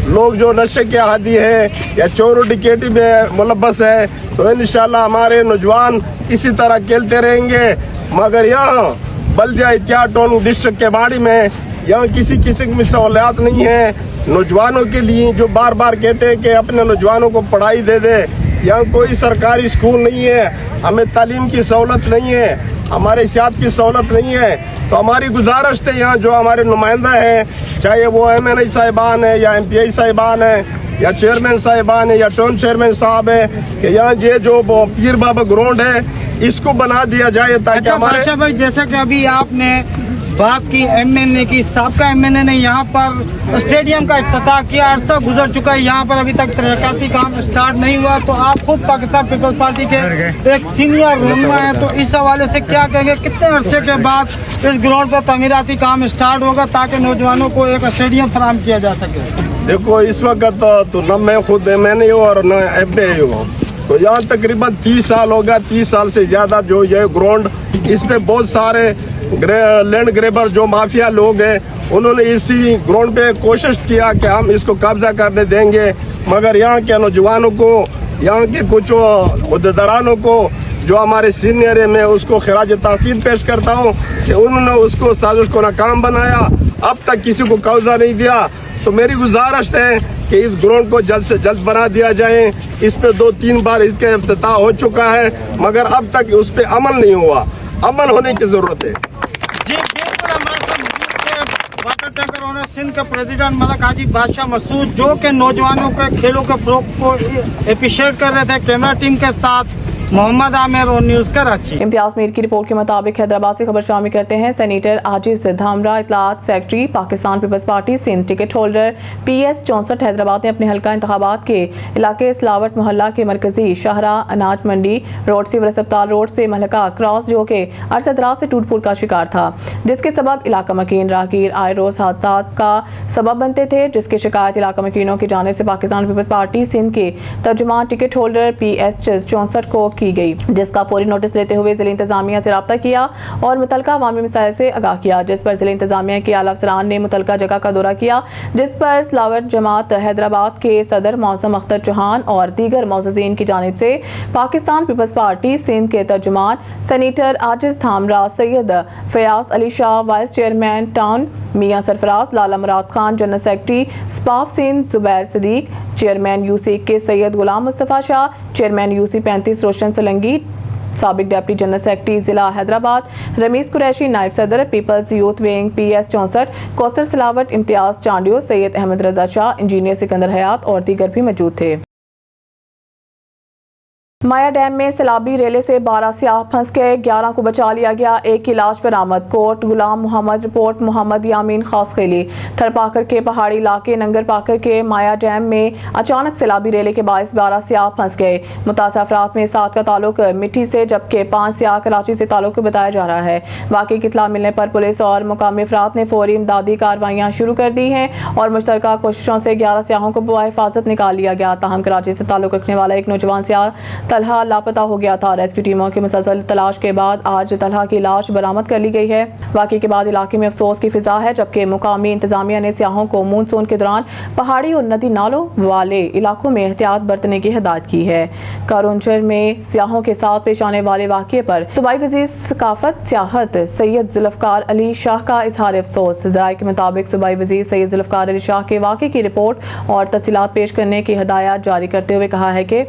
लोग जो नशे के आदी है या चोर डिकेटी में मुलव्वस है तो इंशाल्लाह हमारे नौजवान इसी तरह खेलते रहेंगे। मगर यहाँ बल्दिया इत्याद टाउन डिस्ट्रिक्ट के बाड़ी में यहाँ किसी किस्म की सहूलियात नहीं है नौजवानों के लिए, जो बार बार कहते हैं कि अपने नौजवानों को पढ़ाई दे दे। यहाँ कोई सरकारी स्कूल नहीं है, हमें तालीम की सहूलत नहीं है, हमारे सेहत की सहूलत नहीं है। तो हमारी गुजारिश है यहाँ जो हमारे नुमाइंदा हैं, चाहे वो MNI साहिबान है या MPI साहिबान है या चेयरमैन साहिबान है या टाउन चेयरमैन साहब है, कि यहाँ ये जो पीर बाबा ग्राउंड है इसको बना दिया जाए ताकि हमारे भाई, जैसे कि अभी आपने बात की MNA की, साबका MNA ने यहाँ पर स्टेडियम का इफ्तिताह किया। अरसा गुजर चुका है, यहाँ पर अभी तक तरक्याती काम स्टार्ट नहीं हुआ। तो आप खुद पाकिस्तान पीपल्स पार्टी के एक सीनियर रहनुमा हैं, तो इस हवाले से क्या कहेंगे, कितने अरसे के बाद इस ग्राउंड पर तमीराती काम स्टार्ट होगा ताकि नौजवानों को एक स्टेडियम फराहम किया जा सके? देखो, इस वक्त तो न मैं खुद MNA हूँ और न MPI हूँ, तो यहाँ तकरीबन 30 साल हो गया, 30 साल से ज़्यादा जो ये ग्राउंड, इसमें बहुत सारे लैंड ग्रेबर जो माफिया लोग हैं उन्होंने इसी ग्राउंड पे कोशिश किया कि हम इसको कब्जा करने देंगे। मगर यहाँ के नौजवानों को, यहाँ के कुछ उहदेदारानों को जो हमारे सीनियर है, मैं उसको खिराज तहसीन पेश करता हूँ कि उन्होंने उसको साजिश को नाकाम बनाया, अब तक किसी को कब्जा नहीं दिया। तो मेरी गुजारिश है कि इस ग्राउंड को जल्द से जल्द बना दिया जाए। इस पे 2-3 बार इसका इफ्तिताह हो चुका है मगर अब तक उस पर अमल नहीं हुआ, अमल होने की ज़रूरत है। जी बिल्कुल, हमारे साथ वाटर टैंकर ओनर सिंध के प्रेसिडेंट मलिक हाजी बादशाह मसूद, जो कि नौजवानों के खेलों के फरोग को अप्रिशिएट कर रहे थे कैमरा टीम के साथ। मोहम्मद आमिर और न्यूज़ कराची। इम्तियाज मीर की रिपोर्ट के मुताबिक हैदराबाद से खबर शामिल करते हैं। सेनेटर आजिज धामरा इतलात secretary Pakistan People's Party Sindh ticket holder PS 64 Hyderabad ने अपने हल्का इंतखाबात के इलाके इस्लावट मोहल्ला के मरकजी शाहरा अनाज मंडी रोड सिविल अस्पताल रोड से महलका क्रॉस जो के अरसा दराज से टूट फूट का शिकार था, जिसके सबब इलाका मकीन राहगीर आए रोज हादसा का सबब बनते थे, जिसकी शिकायत इलाका मकीनों की जानिब से पाकिस्तान पीपल्स पार्टी सिंध के तर्जुमान टिकट होल्डर PS 64 को की गई, जिसका फौरी नोटिस लेते हुए जिला इंतजामिया से रब्ता किया और मुतलका अवामी मसाइल से आगाह किया, जिस पर जिला इंतजामिया के आला अफसरान ने मुतलका जगह का दौरा किया, जिस पर इस्लावट जमात हैदराबाद के सदर मौसम अख्तर चौहान और दीगर मौजूदीन की जानिब से पाकिस्तान पीपल्स पार्टी सिंध के तर्जुमान senator Ajiz Dhamrah, Syed Fayaz Ali Shah, vice chairman town Mian Sarfraz, Lala Murad Khan, general secretary स्पाफ सिंध जुबैर सदीक, चेयरमैन यूसी के सैयद गुलाम मुस्तफ़ा शाह, चेयरमैन यूसी 35 रोशन सोलंगी, साबिक डिप्टी जनरल सेक्रेटरी जिला हैदराबाद रमीज कुरैशी, नायब सदर People's youth wing PS 64 Kausar Silawat, Imtiaz Chandio, Syed Ahmed Raza Shah, engineer Sikandar Hayat और दीगर भी मौजूद थे। माया डैम में सैलाबी रेले से 12 सियाह फंस गए, 11 को बचा लिया गया, एक की लाश बरामद। कोट गुलाम मोहम्मद रिपोर्ट मोहम्मद यामीन खास खेली। थरपाकर के पहाड़ी इलाके नंगर पाकर के माया डैम में अचानक सैलाबी रेले के बायस 12 सियाह फंस गए। मुतासा अफराद में 7 का ताल्लुक मिट्टी से जबकि 5 सियाह कराची से ताल्लुक बताया जा रहा है। वाकई की इत्तला मिलने पर पुलिस और मुकामी अफराद ने फौरी इमदादी कार्रवाइयाँ शुरू कर दी हैं और मुश्तरका कोशिशों से 11 सियाहों को बहिफाजत निकाल लिया गया। ताहम कराची से ताल्लुक रखने वाला एक नौजवान सियाह तलहा लापता हो गया था। रेस्क्यू टीमों की मुसलसल तलाश के बाद आज तलहा की लाश बरामद कर ली गई है। वाकई के बाद इलाके में अफसोस की फिजा है, जबकि मुकामी इंतजामिया ने सियाहों को मानसून के दौरान पहाड़ी और नदी नालों वाले इलाकों में एहतियात बरतने की हिदायत की है। कारुंचर में सियाहों के साथ पेश आने वाले वाक़े पर सूबाई वज़ीर सकाफत सियाहत सैयद जुल्फ़कार अली शाह का इजहार अफसोस। ज़राए के मुताबिक सूबाई वज़ीर सैयद जुल्फ़कार अली शाह के वाक़े की रिपोर्ट और तफसीलात पेश करने की हिदायत जारी करते हुए कहा है कि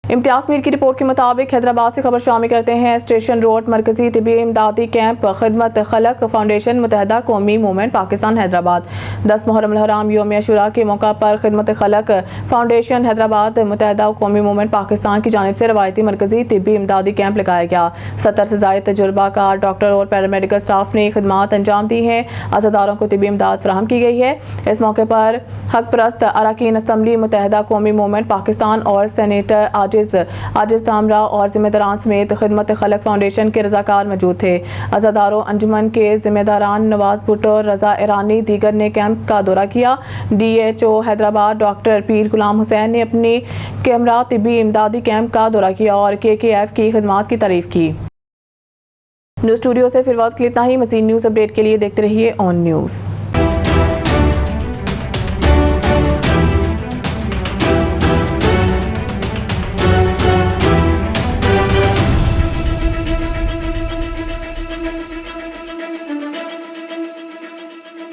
इम्तियाज मीर की रिपोर्ट के मुताबिक हैदराबाद से खबर शामिल करते हैं। स्टेशन रोड मरकजी तिबी इमदादी कैंप खिदमत खलक फाउंडेशन मुतहदा कौमी मूवमेंट पाकिस्तान हैदराबाद 10 मुहर्रम हराम योम अशूरा के मौका पर खिदमत खलक फाउंडेशन हैदराबाद मुतहदा कौमी मूवमेंट पाकिस्तान की जानिब से रवायती मरकजी तिबी इमदादी कैंप लगाया गया। 70 से ज़ायद तजुर्बाकार डॉक्टर और पैरामेडिकल स्टाफ ने खिदमात अंजाम दी हैं। अज़ादारों को तिबी इमदाद फराहम की गई है। इस मौके पर हक परस्त अरकान असम्बली मुतहदा कौमी मूवमेंट पाकिस्तान और सेनेटर आजिज धामरा और जिम्मेदारान समेत खिदमत खलक फाउंडेशन के रजाकार मौजूद थे। अज़ादारों अंजुमन के जिम्मेदारान नवाज भुट्टो, रजा ईरानी दीगर ने कैंप का दौरा किया। DHO हैदराबाद डॉक्टर पीर गुलाम हुसैन ने अपनी कैमरा तिबी इमदादी कैंप का दौरा किया और KKF की खिदमात की तारीफ की। न्यूज़ स्टूडियो से फिर वक्त के लिए इतना ही। मज़ीद न्यूज़ अपडेट के लिए देखते रहिए ऑन न्यूज़।